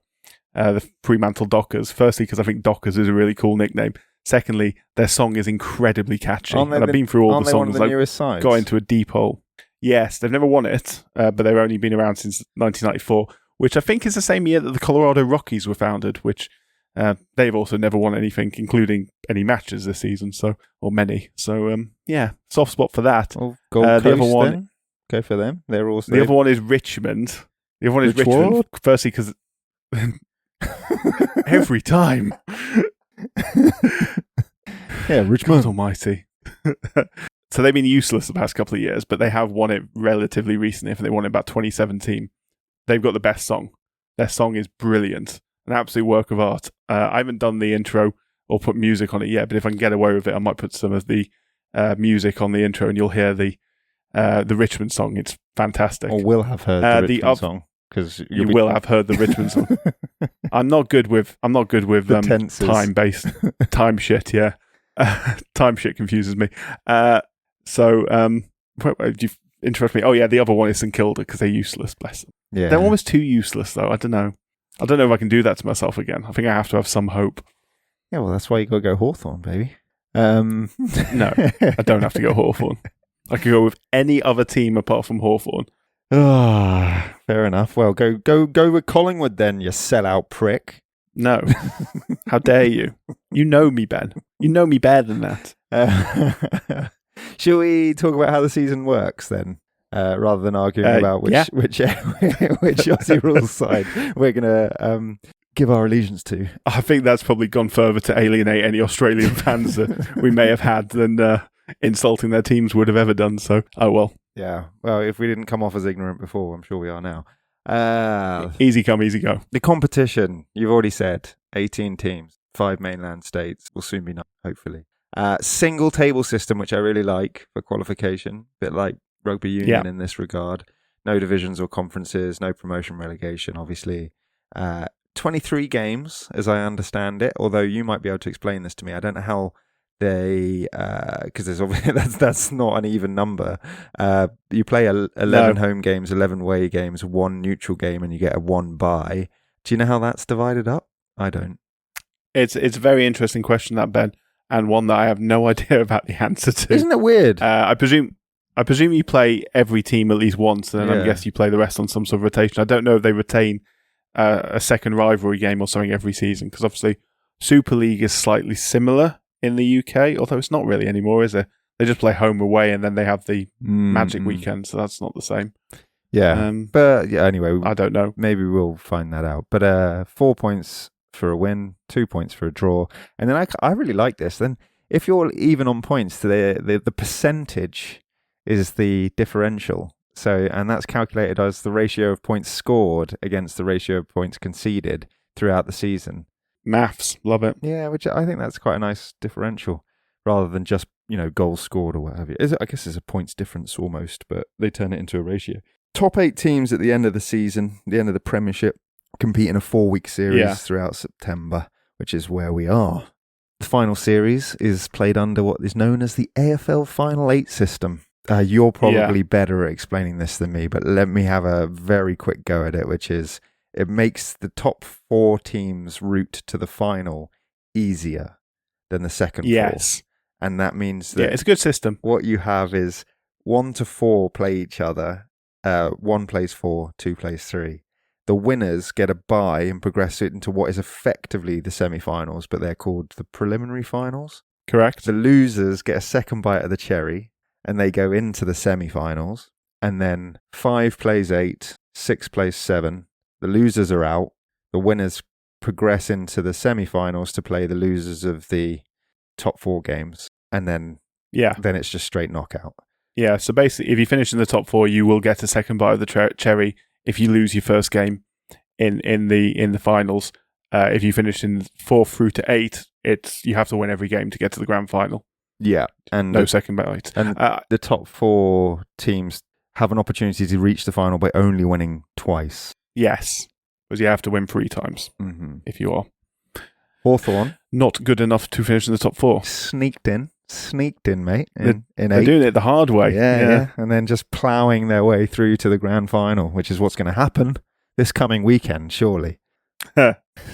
the Fremantle Dockers. Firstly, because I think Dockers is a really cool nickname. Secondly, their song is incredibly catchy. And I've been through all the songs. One of the newest sides? Got into a deep hole. Yes, they've never won it, but they've only been around since 1994, which I think is the same year that the Colorado Rockies were founded, which they've also never won anything, including any matches this season, or many. So, soft spot for that. Well, Gold Coast, the other one, then. Go for them. They're also the other one is Richmond. The other one is Richmond. Firstly, because every time. Yeah, Richmond. God almighty. So they've been useless the past couple of years, but they have won it relatively recently. If they won it about 2017, they've got the best song. Their song is brilliant, an absolute work of art. I haven't done the intro or put music on it yet, but if I can get away with it, I might put some of the music on the intro, and you'll hear the Richmond song. It's fantastic. Or will have heard the Richmond song. Because you will have heard the Richmond song. I'm not good with time-based time shit. Yeah, time shit confuses me. You interrupt me. Oh yeah, the other one is St Kilda because they're useless. Bless them. Yeah, they're almost too useless though. I don't know if I can do that to myself again. I think I have to have some hope. Yeah, well, that's why you got to go Hawthorn, baby. No, I don't have to go Hawthorn. I could go with any other team apart from Hawthorn. Ah, fair enough. Well, go with Collingwood then, you sellout prick. No. How dare you? You know me, Ben. You know me better than that. Shall we talk about how the season works then? Rather than arguing about which Aussie Rules side we're going to give our allegiance to. I think that's probably gone further to alienate any Australian fans that we may have had than insulting their teams would have ever done. So, oh well. Yeah, well, if we didn't come off as ignorant before, I'm sure we are now. Easy come, easy go. The competition, you've already said, 18 teams, 5 mainland states, will soon be 9, hopefully. Single table system, which I really like for qualification, a bit like rugby union in this regard. No divisions or conferences, no promotion relegation, obviously. 23 games, as I understand it, although you might be able to explain this to me. I don't know how they, because there's obviously that's not an even number. You play 11 home games, 11 away games, 1 neutral game, and you get a 1 bye. Do you know how that's divided up? I don't. It's a very interesting question, that, Ben, and one that I have no idea about the answer to. Isn't it weird? I presume you play every team at least once, and then I guess you play the rest on some sort of rotation. I don't know if they retain a second rivalry game or something every season, because obviously Super League is slightly similar in the UK, although it's not really anymore, is it? They just play home away, and then they have the Magic weekend, so that's not the same. Yeah, but yeah, anyway, I don't know. Maybe we'll find that out. But 4 points for a win, 2 points for a draw, and then I really like this. Then if you're even on points, the percentage is the differential. So, and that's calculated as the ratio of points scored against the ratio of points conceded throughout the season. Maths, love it. Yeah, which I think that's quite a nice differential, rather than just, goals scored or what have you. I guess it's a points difference almost, but they turn it into a ratio. Top 8 teams at the end of the season, the end of the Premiership, compete in a 4-week series throughout September, which is where we are. The final series is played under what is known as the AFL Final 8 system. You're probably better at explaining this than me, but let me have a very quick go at it, which is it makes the top 4 teams' route to the final easier than the second 4. And that means that it's a good system. What you have is 1 to 4 play each other. 1 plays 4, 2 plays 3. The winners get a bye and progress it into what is effectively the semi-finals, but they're called the preliminary finals. Correct. The losers get a second bite of the cherry, and they go into the semi-finals. And then 5 plays 8, 6 plays 7. The losers are out. The winners progress into the semi-finals to play the losers of the top 4 games. And then it's just straight knockout. Yeah, so basically, if you finish in the top 4, you will get a second bite of the cherry if you lose your first game in the finals. If you finish in 4 through to 8, you have to win every game to get to the grand final. Yeah, and no second bite. And the top 4 teams have an opportunity to reach the final by only winning twice. Yes, because you have to win 3 times if you are. Hawthorn, not good enough to finish in the top 4. Sneaked in, mate. They're 8. doing it the hard way. Yeah, and then just ploughing their way through to the grand final, which is what's going to happen this coming weekend, surely.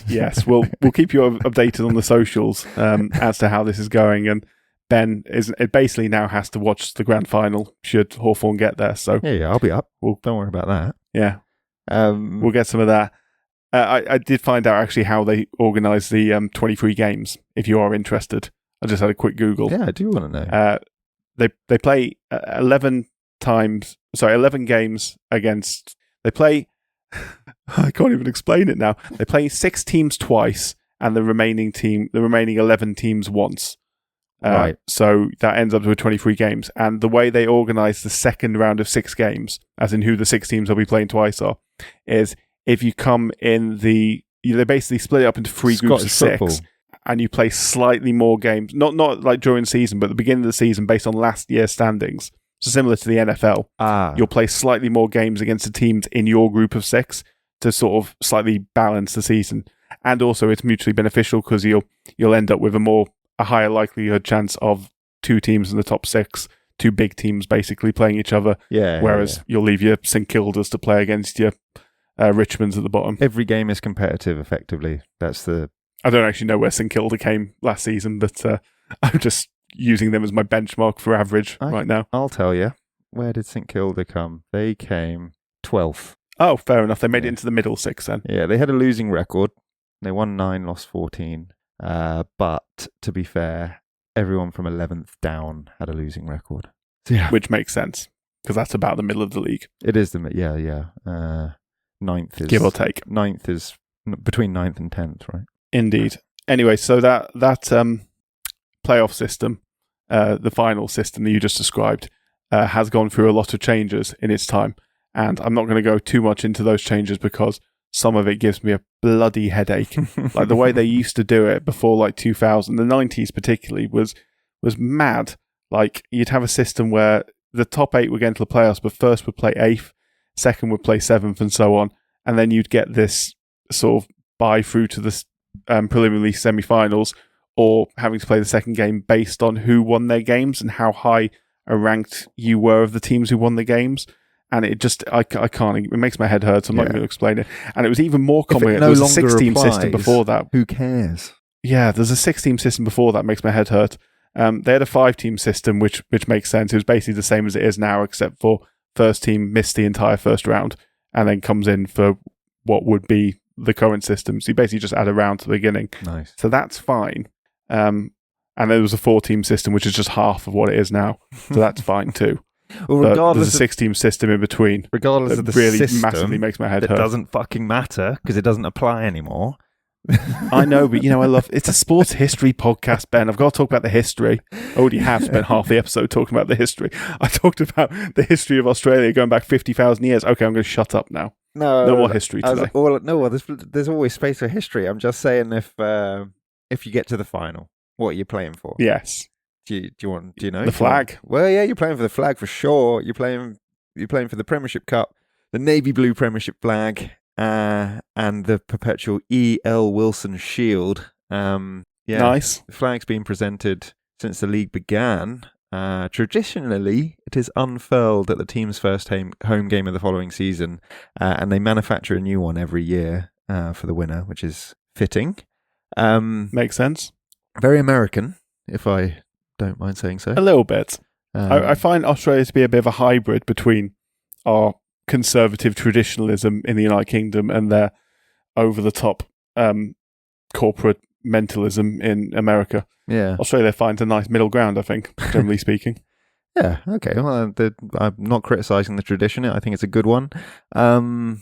Yes, we'll keep you updated on the socials as to how this is going. And Ben basically now has to watch the grand final should Hawthorn get there. So yeah, I'll be up. Don't worry about that. Yeah, we'll get some of that. I did find out actually how they organise the 23 games. If you are interested, I just had a quick Google. Yeah, I do want to know. They play 11 games against. They play. I can't even explain it now. They play 6 teams twice, and the remaining 11 teams once. Right. So that ends up with 23 games. And the way they organise the second round of 6 games, as in who the 6 teams will be playing twice are, is if you come in they basically split it up into 3 groups of 6, football. And you play slightly more games, not like during the season, but at the beginning of the season based on last year's standings. So similar to the NFL, you'll play slightly more games against the teams in your group of 6 to sort of slightly balance the season. And also it's mutually beneficial because you'll end up with a higher likelihood chance of 2 teams in the top 6, 2 big teams basically playing each other. Yeah. Whereas you'll leave your St Kildas to play against your Richmonds at the bottom. Every game is competitive, effectively. I don't actually know where St Kilda came last season, but I'm just using them as my benchmark for average right now. I'll tell you. Where did St Kilda come? They came 12th. Oh, fair enough. They made it into the middle 6 then. Yeah, they had a losing record. They won 9, lost 14. But to be fair, everyone from 11th down had a losing record. Yeah. Which makes sense, because that's about the middle of the league. It is yeah. 9th is... Give or take. 9th is between 9th and 10th, right? Indeed. Anyway, so that playoff system, the final system that you just described, has gone through a lot of changes in its time. And I'm not going to go too much into those changes because some of it gives me a bloody headache. Like the way they used to do it before like 2000, the 90s particularly, was mad. Like you'd have a system where the top 8 would get into the playoffs, but first would play 8th, second would play 7th, and so on. And then you'd get this sort of bye through to the preliminary semi-finals, or having to play the second game based on who won their games and how high a ranked you were of the teams who won the games. And it just, I can't, it makes my head hurt, so I'm not going to explain it. And it was even more common. There was a 6-team system before that. Who cares? Yeah, there's a 6-team system before that, makes my head hurt. They had a 5-team system, which makes sense. It was basically the same as it is now, except for first team missed the entire first round and then comes in for what would be the current system. So you basically just add a round to the beginning. Nice. So that's fine. And there was a 4-team system, which is just half of what it is now. So that's fine too. Well, regardless, there's a 6-team system in between. Regardless of the really system, massively makes my head hurt. It doesn't fucking matter because it doesn't apply anymore. I know, but it's a sports history podcast, Ben. I've got to talk about the history. I already have spent half the episode talking about the history. I talked about the history of Australia going back 50,000 years. Okay, I'm going to shut up now. No more history today. There's always space for history. I'm just saying if you get to the final, what are you playing for? Yes. Do you know? The flag. Well, yeah, you're playing for the flag for sure. You're playing for the Premiership Cup, the navy blue Premiership flag, and the perpetual E.L. Wilson Shield. Nice. The flag's been presented since the league began. Traditionally, it is unfurled at the team's first home game of the following season, and they manufacture a new one every year for the winner, which is fitting. Makes sense. Very American, if I don't mind saying so. A little bit. I find Australia to be a bit of a hybrid between our conservative traditionalism in the United Kingdom and their over-the-top corporate mentalism in America. Yeah. Australia finds a nice middle ground, I think, generally speaking. Yeah, okay. Well, I'm not criticising the tradition. I think it's a good one. The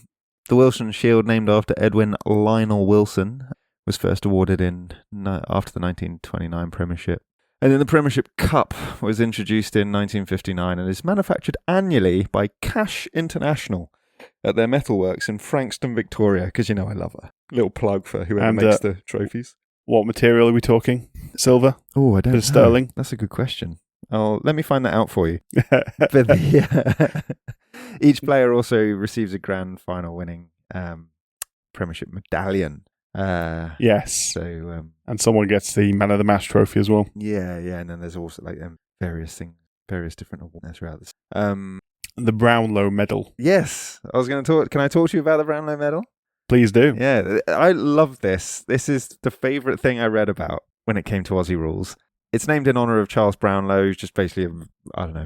Wilson Shield, named after Edwin Lionel Wilson, was first awarded after the 1929 Premiership. And then the Premiership Cup was introduced in 1959 and is manufactured annually by Cash International at their metalworks in Frankston, Victoria, because I love a little plug for whoever makes the trophies. What material are we talking? Silver? Oh, I don't know. Sterling? That's a good question. Let me find that out for you. Each player also receives a grand final winning Premiership medallion. Yes. So, and someone gets the Man of the Match trophy as well. Yeah, and then there's also various different awards throughout this. The Brownlow Medal. Yes, I was going to talk. Can I talk to you about the Brownlow Medal? Please do. Yeah, I love this. This is the favourite thing I read about when it came to Aussie Rules. It's named in honour of Charles Brownlow, who's just basically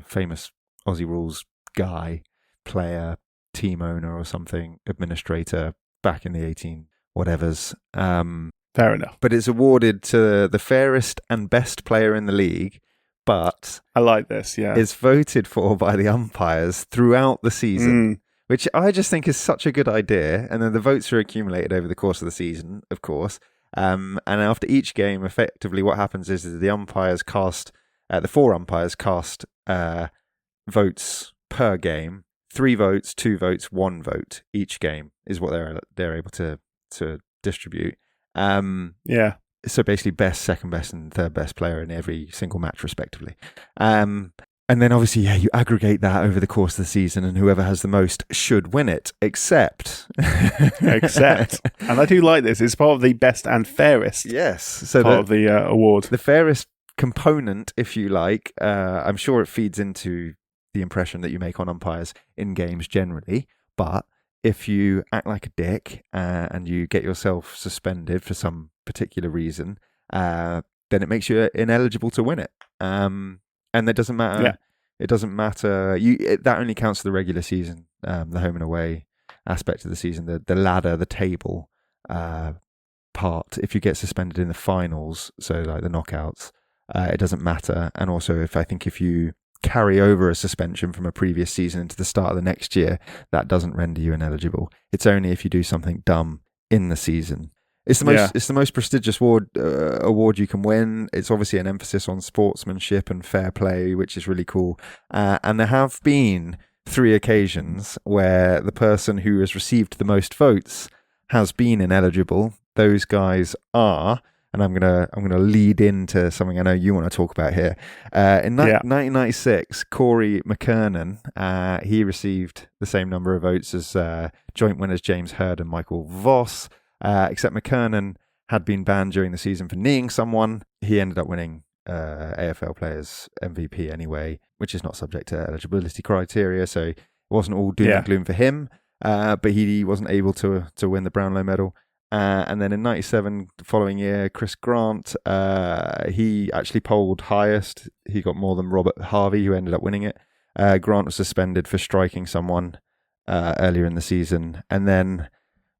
famous Aussie Rules guy, player, team owner or something, administrator back in the 18-whatevers. Fair enough. But it's awarded to the fairest and best player in the league, but I like this, yeah. It's voted for by the umpires throughout the season, which I just think is such a good idea. And then the votes are accumulated over the course of the season, of course. And after each game, effectively what happens is the umpires cast, the four umpires cast votes per game. 3 votes, 2 votes, 1 vote each game is what they're able to distribute. Yeah. So basically best, second best and third best player in every single match respectively. And then obviously, you aggregate that over the course of the season and whoever has the most should win it, except. And I do like this. It's part of the best and fairest. Yes. So part of the award. The fairest component, if you like, I'm sure it feeds into the impression that you make on umpires in games generally, but if you act like a dick and you get yourself suspended for some particular reason, then it makes you ineligible to win it. And that doesn't matter. Yeah. It doesn't matter. That only counts for the regular season, the home and away aspect of the season, the ladder, the table part. If you get suspended in the finals, so like the knockouts, it doesn't matter. And also, if you carry over a suspension from a previous season into the start of the next year, that doesn't render you ineligible. It's only if you do something dumb in the season. It's the most prestigious award you can win. It's obviously an emphasis on sportsmanship and fair play, which is really cool. And there have been 3 occasions where the person who has received the most votes has been ineligible. Those guys are, and I'm gonna lead into something I know you want to talk about here. In 1996, Corey McKernan, he received the same number of votes as joint winners James Hird and Michael Voss. Except McKernan had been banned during the season for kneeing someone. He ended up winning AFL Players MVP anyway, which is not subject to eligibility criteria, so it wasn't all doom and gloom for him. But he wasn't able to win the Brownlow Medal. And then in 97, the following year, Chris Grant, he actually polled highest. He got more than Robert Harvey, who ended up winning it. Grant was suspended for striking someone earlier in the season. And then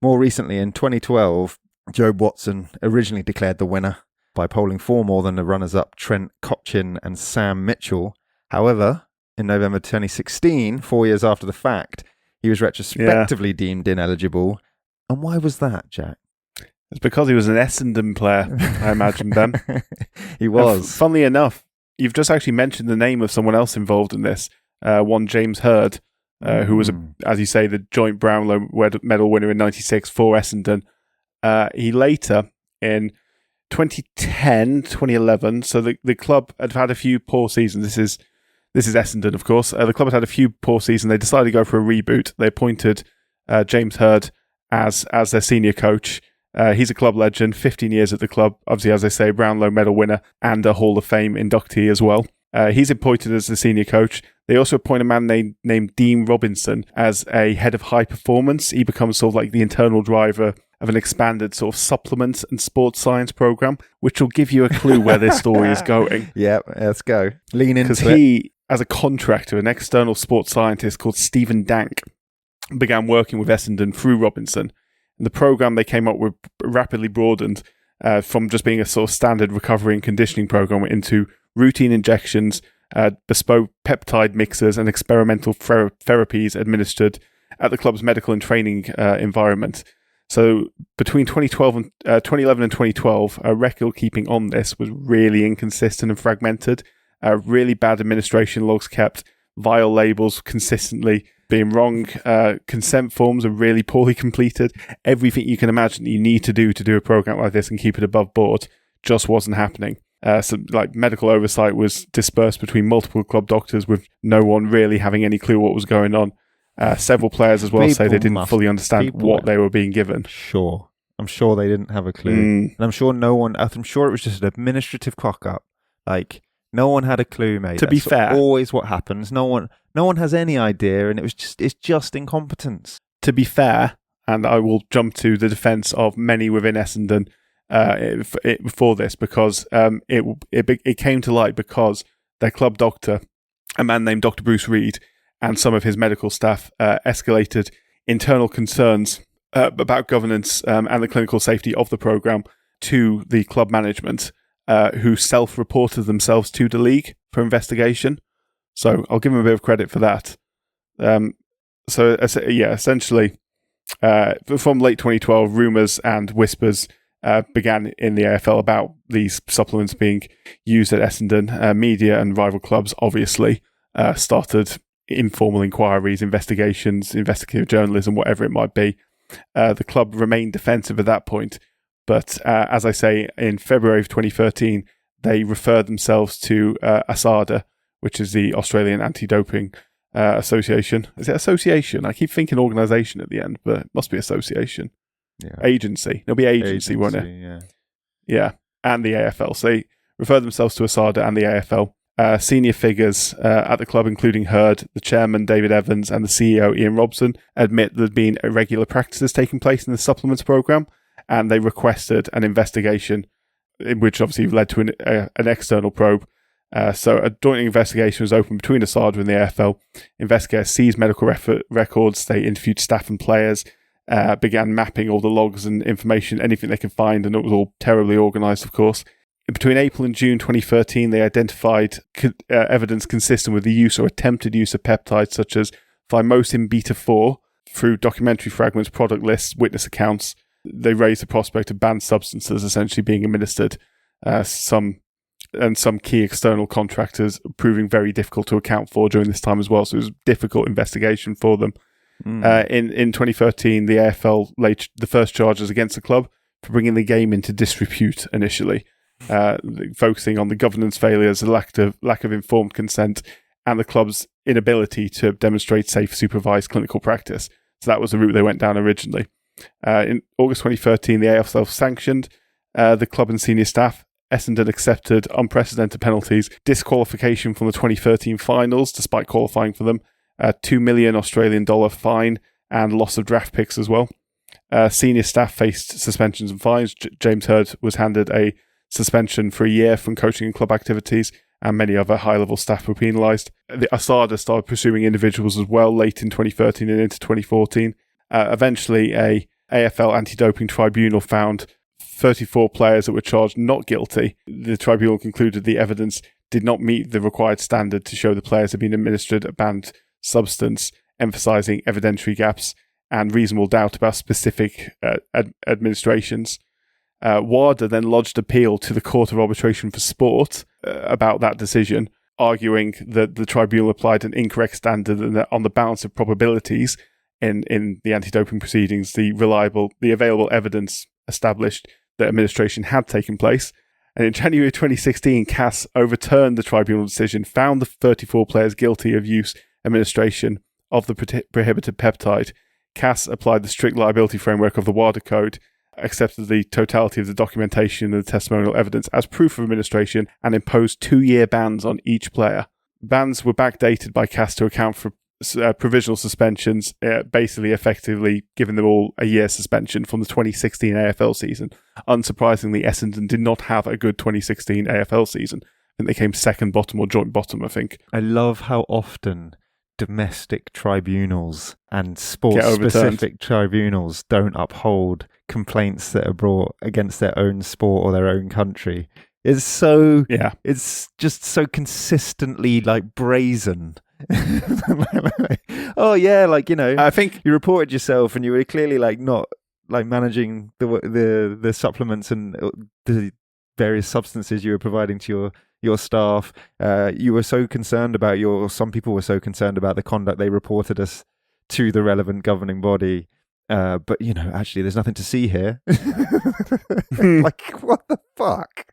more recently, in 2012, Jobe Watson originally declared the winner by polling 4 more than the runners-up Trent Cotchin and Sam Mitchell. However, in November 2016, 4 years after the fact, he was retrospectively deemed ineligible. And why was that, Jack? It's because he was an Essendon player, I imagine, Ben. He was. Funnily enough, you've just actually mentioned the name of someone else involved in this. One James Hird, who was, as you say, the joint Brownlow medal winner in '96 for Essendon. He later, in 2010, 2011, so the club had had a few poor seasons. This is Essendon, of course. The club had had a few poor seasons. They decided to go for a reboot. They appointed James Hird as their senior coach. He's a club legend, 15 years at the club. Obviously, as I say, Brownlow medal winner and a Hall of Fame inductee as well. He's appointed as the senior coach. They also appoint a man named Dean Robinson as a head of high performance. He becomes sort of like the internal driver of an expanded sort of supplement and sports science program, which will give you a clue where this story is going. Yeah, let's go. Lean into it. Because he, as a contractor, an external sports scientist called Stephen Dank, began working with Essendon through Robinson. And the program they came up with rapidly broadened from just being a sort of standard recovery and conditioning program into routine injections, bespoke peptide mixers, and experimental therapies administered at the club's medical and training environment. So between 2011 and 2012, record keeping on this was really inconsistent and fragmented. Really bad administration logs kept, vile labels consistently being wrong, consent forms are really poorly completed. Everything you can imagine you need to do a program like this and keep it above board just wasn't happening. So like medical oversight was dispersed between multiple club doctors with no one really having any clue what was going on. Several players as well say they didn't fully understand what they were being given. Sure. I'm sure they didn't have a clue. And I'm sure I'm sure it was just an administrative cock-up. Like, no one had a clue, mate. To be fair, always what happens. No one has any idea, and it's just incompetence. To be fair, and I will jump to the defence of many within Essendon for this, because it came to light because their club doctor, a man named Dr. Bruce Reed, and some of his medical staff escalated internal concerns about governance and the clinical safety of the programme to the club management, who self-reported themselves to the league for investigation. So I'll give them a bit of credit for that. Essentially, from late 2012, rumours and whispers began in the AFL about these supplements being used at Essendon. Media and rival clubs obviously started informal inquiries, investigations, investigative journalism, whatever it might be. The club remained defensive at that point, but as I say, in February of 2013, they referred themselves to ASADA, which is the Australian Anti-Doping Association. Is it association? I keep thinking organisation at the end, but it must be association. Yeah. Agency. It'll be agency, won't it? Yeah. Yeah, and the AFL. So they referred themselves to ASADA and the AFL. Senior figures at the club, including Hird, the chairman David Evans, and the CEO Ian Robson, admit there had been irregular practices taking place in the supplements program, and they requested an investigation, which obviously led to an external probe. So a joint investigation was opened between ASADA and the AFL. Investigators seized medical records, they interviewed staff and players, began mapping all the logs and information, anything they could find, and it was all terribly organised, of course. Between April and June 2013, they identified evidence consistent with the use or attempted use of peptides such as thymosin beta-4 through documentary fragments, product lists, witness accounts. They raised the prospect of banned substances essentially being administered. Some key external contractors proving very difficult to account for during this time as well. So it was a difficult investigation for them. In 2013, the AFL laid the first charges against the club for bringing the game into disrepute initially. Focusing on the governance failures, the lack of informed consent, and the club's inability to demonstrate safe, supervised clinical practice. So that was the route they went down originally. In August 2013, the AFL sanctioned the club and senior staff. Essendon accepted unprecedented penalties, disqualification from the 2013 finals despite qualifying for them, $2 million Australian dollar fine, and loss of draft picks as well. Senior staff faced suspensions and fines. James Hird was handed a suspension for a year from coaching and club activities, and many other high-level staff were penalised. The ASADA started pursuing individuals as well late in 2013 and into 2014. Eventually, a AFL anti-doping tribunal found 34 players that were charged not guilty. The tribunal concluded the evidence did not meet the required standard to show the players had been administered a banned substance, emphasising evidentiary gaps and reasonable doubt about specific administrations. WADA then lodged appeal to the Court of Arbitration for Sport about that decision, arguing that the tribunal applied an incorrect standard and that on the balance of probabilities in the anti-doping proceedings, the available evidence established that administration had taken place. And in January 2016, CAS overturned the tribunal decision, found the 34 players guilty of use administration of the prohibited peptide. CAS applied the strict liability framework of the WADA Code, accepted the totality of the documentation and the testimonial evidence as proof of administration, and imposed 2-year bans on each player. Bans were backdated by CAS to account for provisional suspensions, basically effectively giving them all a year suspension from the 2016 AFL season. Unsurprisingly, Essendon did not have a good 2016 AFL season. I think they came second bottom or joint bottom, I think. I love how often domestic tribunals and sport-specific tribunals don't uphold complaints that are brought against their own sport or their own country. It's just so consistently like brazen. Oh yeah, like, you know, I think you reported yourself and you were clearly like not like managing the supplements and the various substances you were providing to your staff. You were so concerned about some people were so concerned about the conduct they reported us to the relevant governing body. But, you know, actually, there's nothing to see here. Like, what the fuck?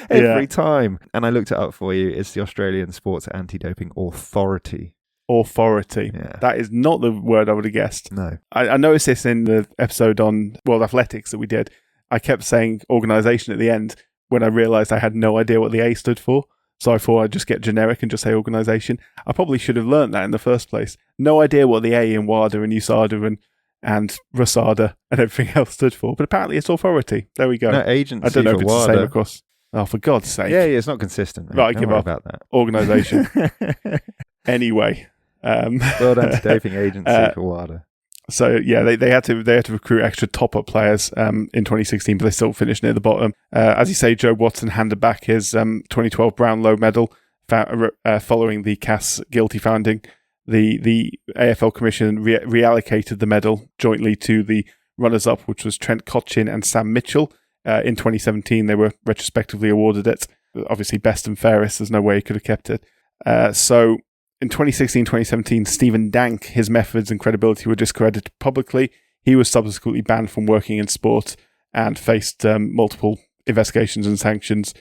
Every time. And I looked it up for you. It's the Australian Sports Anti-Doping Authority. Authority. Yeah. That is not the word I would have guessed. No. I noticed this in the episode on World Athletics that we did. I kept saying organisation at the end when I realised I had no idea what the A stood for. So I thought I'd just get generic and just say organisation. I probably should have learnt that in the first place. No idea what the A in WADA and USADA and RUSADA and everything else stood for. But apparently it's authority. There we go. No, agency. I don't know for if it's WADA. the same across. Oh, for God's sake. Yeah, it's not consistent. Mate. Right, Don't give worry up. about that. Organisation. Anyway. World Anti-Doping Agency for WADA. So yeah, they had to recruit extra top-up players in 2016, but they still finished near the bottom. As you say, Joe Watson handed back his 2012 Brownlow medal following the CAS guilty finding. The AFL Commission reallocated the medal jointly to the runners-up, which was Trent Cotchin and Sam Mitchell. In 2017, they were retrospectively awarded it. Obviously, best and fairest. There's no way he could have kept it. So in 2016-2017, Stephen Dank, his methods and credibility were discredited publicly. He was subsequently banned from working in sport and faced multiple investigations and sanctions.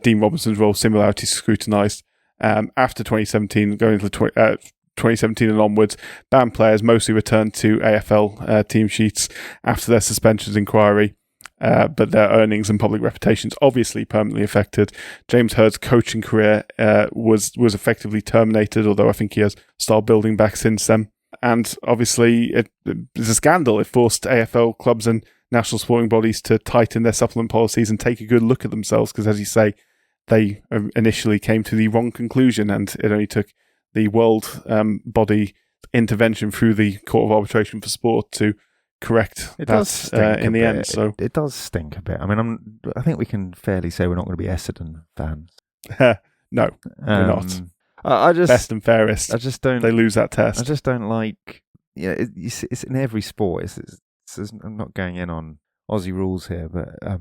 Dean Robinson's role similarities scrutinised. After 2017, going into 2017 and onwards, banned players mostly returned to AFL team sheets after their suspensions inquiry. But their earnings and public reputations obviously permanently affected. James Hurd's coaching career was effectively terminated, although I think he has started building back since then. And obviously, it's a scandal. It forced AFL clubs and national sporting bodies to tighten their supplement policies and take a good look at themselves, because, as you say, they initially came to the wrong conclusion, and it only took the world body intervention through the Court of Arbitration for Sport to correct that in the end. So it does stink a bit. I mean, I think we can fairly say we're not going to be Essendon fans. No, we're not. I just best and fairest. I just don't. They lose that test. I just don't like. Yeah, it's in every sport. I'm not going in on Aussie rules here, but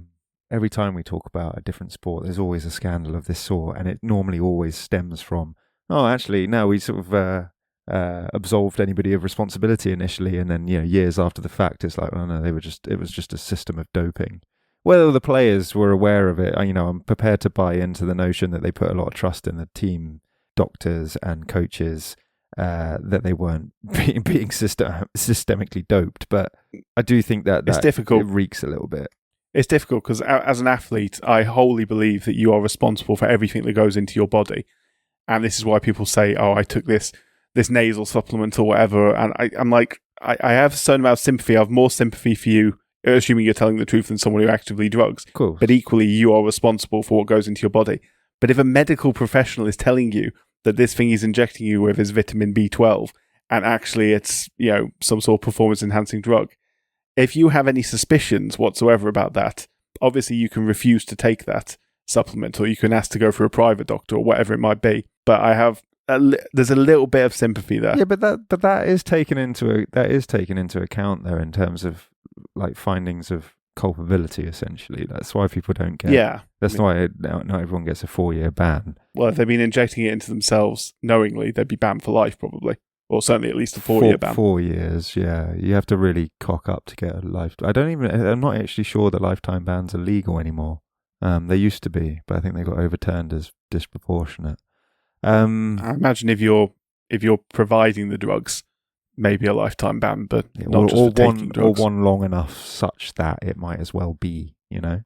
every time we talk about a different sport, there's always a scandal of this sort, and it normally always stems from, actually, no, we sort of absolved anybody of responsibility initially, and then years after the fact, it's like, no, it was just a system of doping. Whether the players were aware of it, I'm prepared to buy into the notion that they put a lot of trust in the team doctors and coaches, that they weren't being systemically doped. But I do think that it's difficult. It reeks a little bit. It's difficult because as an athlete, I wholly believe that you are responsible for everything that goes into your body. And this is why people say, I took this nasal supplement or whatever. And I'm like, I have a certain amount of sympathy. I have more sympathy for you, assuming you're telling the truth, than someone who actively drugs. Cool. But equally, you are responsible for what goes into your body. But if a medical professional is telling you that this thing he's injecting you with is vitamin B12, and actually it's, some sort of performance-enhancing drug, if you have any suspicions whatsoever about that, obviously you can refuse to take that supplement, or you can ask to go for a private doctor or whatever it might be. But there's a little bit of sympathy there. Yeah, but that is taken into account though, in terms of like findings of culpability, essentially. That's why people don't get... Yeah. That's why not everyone gets a 4-year ban. Well, if they've been injecting it into themselves knowingly, they'd be banned for life, probably. Or certainly at least a 4-year ban. 4 years, yeah. You have to really cock up to get a life... I'm not actually sure that lifetime bans are legal anymore. They used to be, but I think they got overturned as disproportionate. I imagine if you're providing the drugs, maybe a lifetime ban, but not just for taking drugs. Or one long enough such that it might as well be, you know.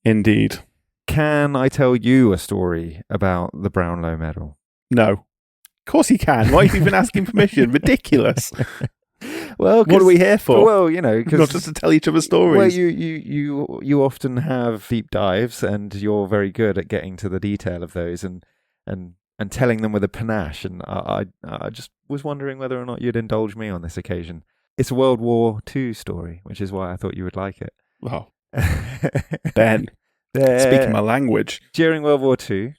Indeed. Can I tell you a story about the Brownlow medal? No. Of course you can. Why are you even asking permission? Ridiculous. Well, what are we here for? Well, you know, not just to tell each other stories. Well, you often have deep dives, and you're very good at getting to the detail of those and telling them with a panache. And I just was wondering whether or not you'd indulge me on this occasion. It's a World War II story, which is why I thought you would like it. Wow. Ben, speaking my language. During World War II,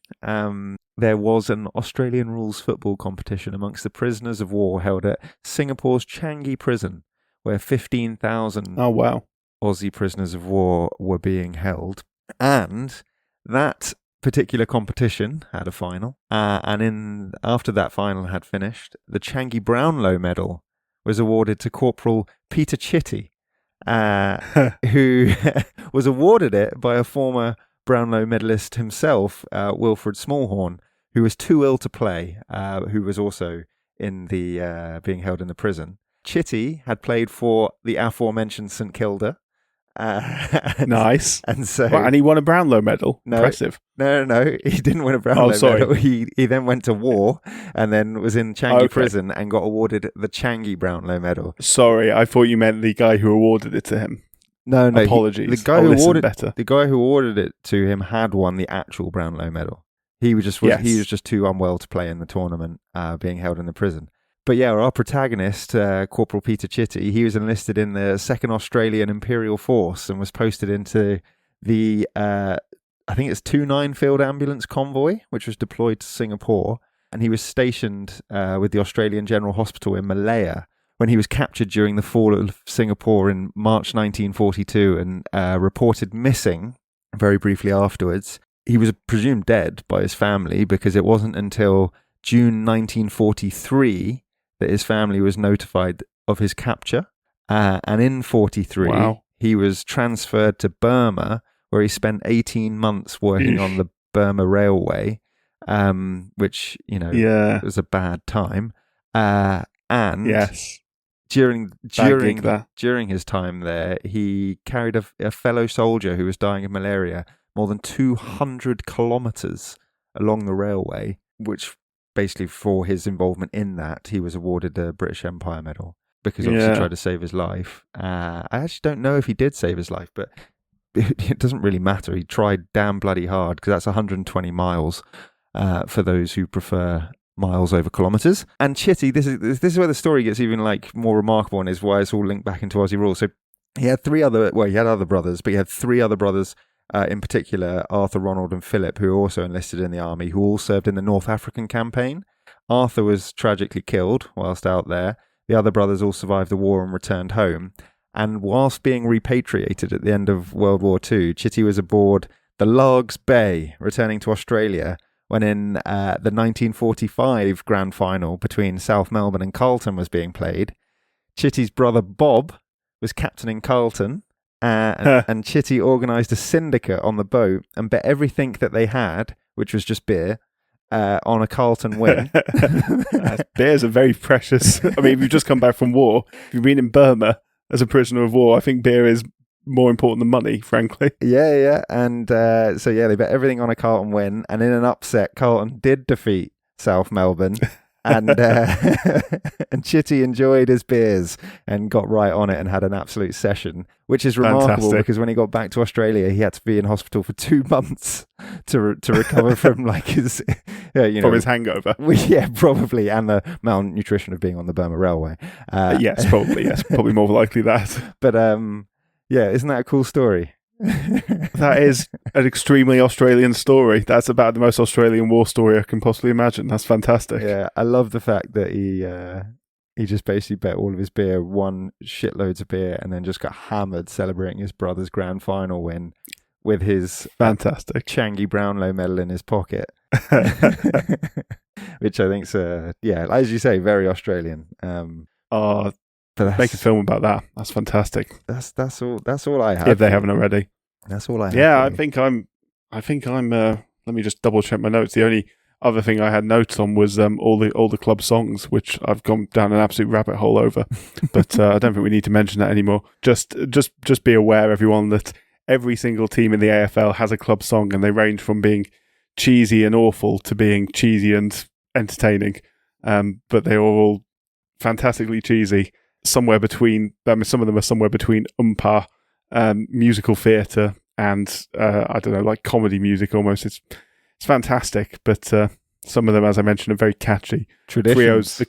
there was an Australian Rules football competition amongst the prisoners of war held at Singapore's Changi prison, where 15,000 Aussie prisoners of war were being held. And that particular competition had a final. And after that final had finished, the Changi Brownlow medal was awarded to Corporal Peter Chitty, who was awarded it by a former Brownlow medalist himself, Wilfred Smallhorn, who was too ill to play, who was also in the being held in the prison. Chitty had played for the aforementioned St Kilda. Nice. And he won a Brownlow medal. No, Impressive. No, he didn't win a Brownlow medal. He then went to war and then was in Changi prison and got awarded the Changi Brownlow medal. Sorry, I thought you meant the guy who awarded it to him. No. Apologies. The guy who awarded it to him had won the actual Brownlow medal. He was just too unwell to play in the tournament, being held in the prison. But yeah, our protagonist, Corporal Peter Chitty, he was enlisted in the 2nd Australian Imperial Force and was posted into the, I think it's 29 Field Ambulance Convoy, which was deployed to Singapore. And he was stationed with the Australian General Hospital in Malaya when he was captured during the fall of Singapore in March 1942 and reported missing very briefly afterwards. He was presumed dead by his family because it wasn't until June 1943 that his family was notified of his capture. And in 1943, he was transferred to Burma, where he spent 18 months working on the Burma Railway, which, you know, was a bad time. And during his time there, he carried a fellow soldier who was dying of malaria more than 200 kilometres along the railway, which basically for his involvement in that, he was awarded the British Empire Medal because obviously he tried to save his life. I actually don't know if he did save his life, but it doesn't really matter. He tried damn bloody hard because that's 120 miles for those who prefer miles over kilometres. And Chitty, this is where the story gets even like more remarkable and is why it's all linked back into Aussie Rules. So he had he had other brothers, but he had 3 other brothers in particular, Arthur, Ronald and Philip, who were also enlisted in the army, who all served in the North African campaign. Arthur was tragically killed whilst out there. The other brothers all survived the war and returned home. And whilst being repatriated at the end of World War II, Chitty was aboard the Largs Bay, returning to Australia, when in the 1945 grand final between South Melbourne and Carlton was being played. Chitty's brother Bob was captaining Carlton, and Chitty organised a syndicate on the boat and bet everything that they had, which was just beer, on a Carlton win. Beers are very precious. I mean, if you've just come back from war, if you've been in Burma as a prisoner of war, I think beer is more important than money, frankly. Yeah. And they bet everything on a Carlton win, and in an upset, Carlton did defeat South Melbourne. And Chitty enjoyed his beers and got right on it and had an absolute session, which is remarkable because when he got back to Australia, he had to be in hospital for 2 months to recover from like his, from his hangover. Yeah, probably, and the malnutrition of being on the Burma Railway. Yes, probably more likely that. But isn't that a cool story? That is an extremely Australian story. That's about the most Australian war story I can possibly imagine. That's fantastic. Yeah, I love the fact that He just basically bet all of his beer, won shitloads of beer, and then just got hammered celebrating his brother's grand final win with his fantastic Changi Brownlow medal in his pocket. Which I think's, as you say, very Australian. Make a film about that. That's fantastic. That's all I have. If they haven't already. That's all I have. Yeah, I think I'm. Let me just double check my notes. The only other thing I had notes on was all the club songs, which I've gone down an absolute rabbit hole over. But I don't think we need to mention that anymore. Just be aware, everyone, that every single team in the AFL has a club song, and they range from being cheesy and awful to being cheesy and entertaining. But they are all fantastically cheesy. Somewhere between, some of them are somewhere between musical theatre and I don't know, like comedy music almost. It's fantastic, but some of them, as I mentioned, are very catchy. Traditions. Frio's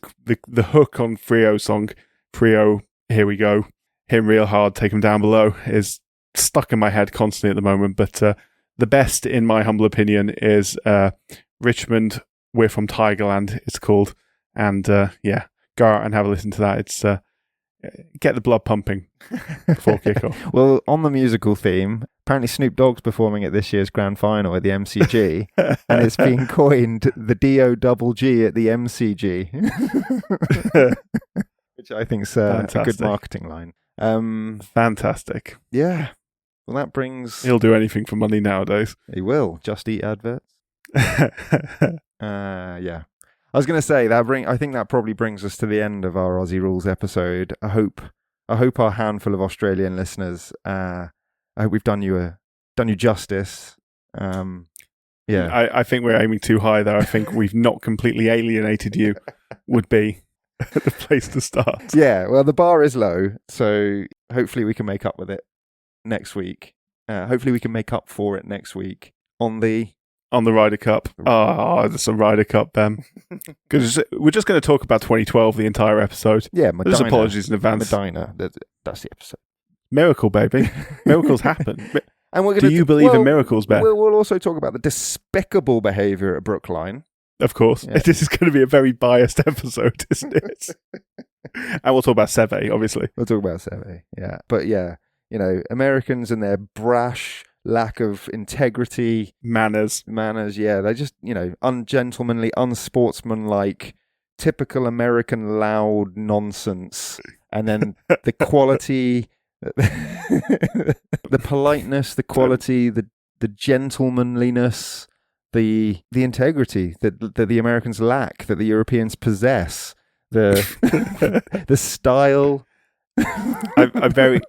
the hook on Frio's song, Frio, Here We Go, Him Real Hard, Take 'Em Down Below, is stuck in my head constantly at the moment. But the best, in my humble opinion, is Richmond, We're From Tigerland, it's called. And go out and have a listen to that. It's get the blood pumping before kickoff. Well, on the musical theme, apparently Snoop Dogg's performing at this year's grand final at the MCG, and it's been coined the D-O-double-G at the MCG, which I think is a good marketing line. Fantastic. Yeah. Well, that brings... He'll do anything for money nowadays. He will. Just eat adverts. Yeah. I was going to say I think that probably brings us to the end of our Aussie Rules episode. I hope our handful of Australian listeners, I hope we've done you justice. Yeah, I think we're aiming too high there. I think we've not completely alienated you. Would be the place to start. Yeah, well, the bar is low, so hopefully we can make up with it next week. Hopefully we can make up for it next week on the Ryder Cup. Oh, there's a Ryder Cup, Ben. Because we're just going to talk about 2012 the entire episode. Yeah, Medina. Just apologies in advance. Medina. That's the episode. Miracle, baby. Miracles happen. And we're Do you believe in miracles, Ben? We'll also talk about the despicable behaviour at Brookline. Of course. Yeah. This is going to be a very biased episode, isn't it? And we'll talk about Seve, obviously. We'll talk about Seve, yeah. But yeah, Americans and their brash lack of integrity, manners, yeah, they're just ungentlemanly, unsportsmanlike, typical American loud nonsense. And then the quality, the politeness, the quality, the gentlemanliness, the integrity that the Americans lack, that the Europeans possess, the style. I very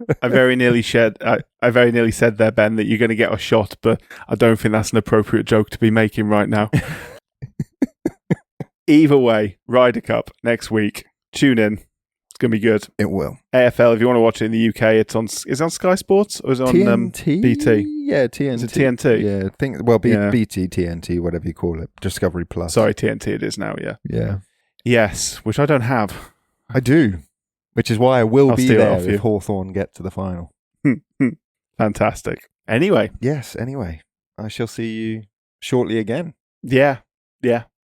nearly said there, Ben, that you're going to get a shot, but I don't think that's an appropriate joke to be making right now. Either way, Ryder Cup next week. Tune in. It's going to be good. It will. AFL, if you want to watch it in the UK, is it on Sky Sports or is it on TNT? BT? Yeah, TNT. Is it TNT? Yeah, BT, TNT, whatever you call it. Discovery Plus. Sorry, TNT it is now, yeah. Yeah. Yes, which I don't have. I do. Which is why I will be there if if Hawthorn get to the final. Fantastic. Anyway. Yes, anyway. I shall see you shortly again. Yeah.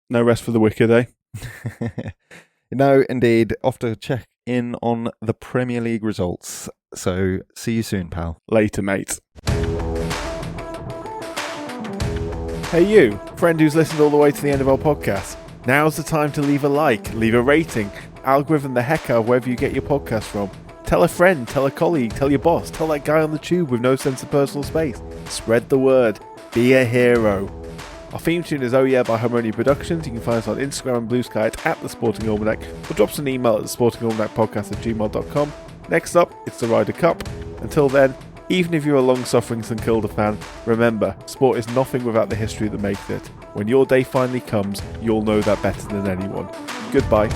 No rest for the wicked, eh? No, indeed. Off to check in on the Premier League results. So, see you soon, pal. Later, mate. Hey you, friend who's listened all the way to the end of our podcast. Now's the time to leave a like, leave a rating, algorithm the heck out of wherever you get your podcast from. Tell a friend, tell a colleague, tell your boss, tell that guy on the tube with no sense of personal space. Spread the word. Be a hero. Our theme tune is Oh Yeah by Harmonia Productions. You can find us on Instagram and Blue Sky at The Sporting Almanac, or drop us an email at thesportingalmanacpodcast@gmail.com. Next up, it's the Ryder Cup. Until then, even if you're a long-suffering St Kilda fan, remember, sport is nothing without the history that makes it. When your day finally comes, you'll know that better than anyone. Goodbye.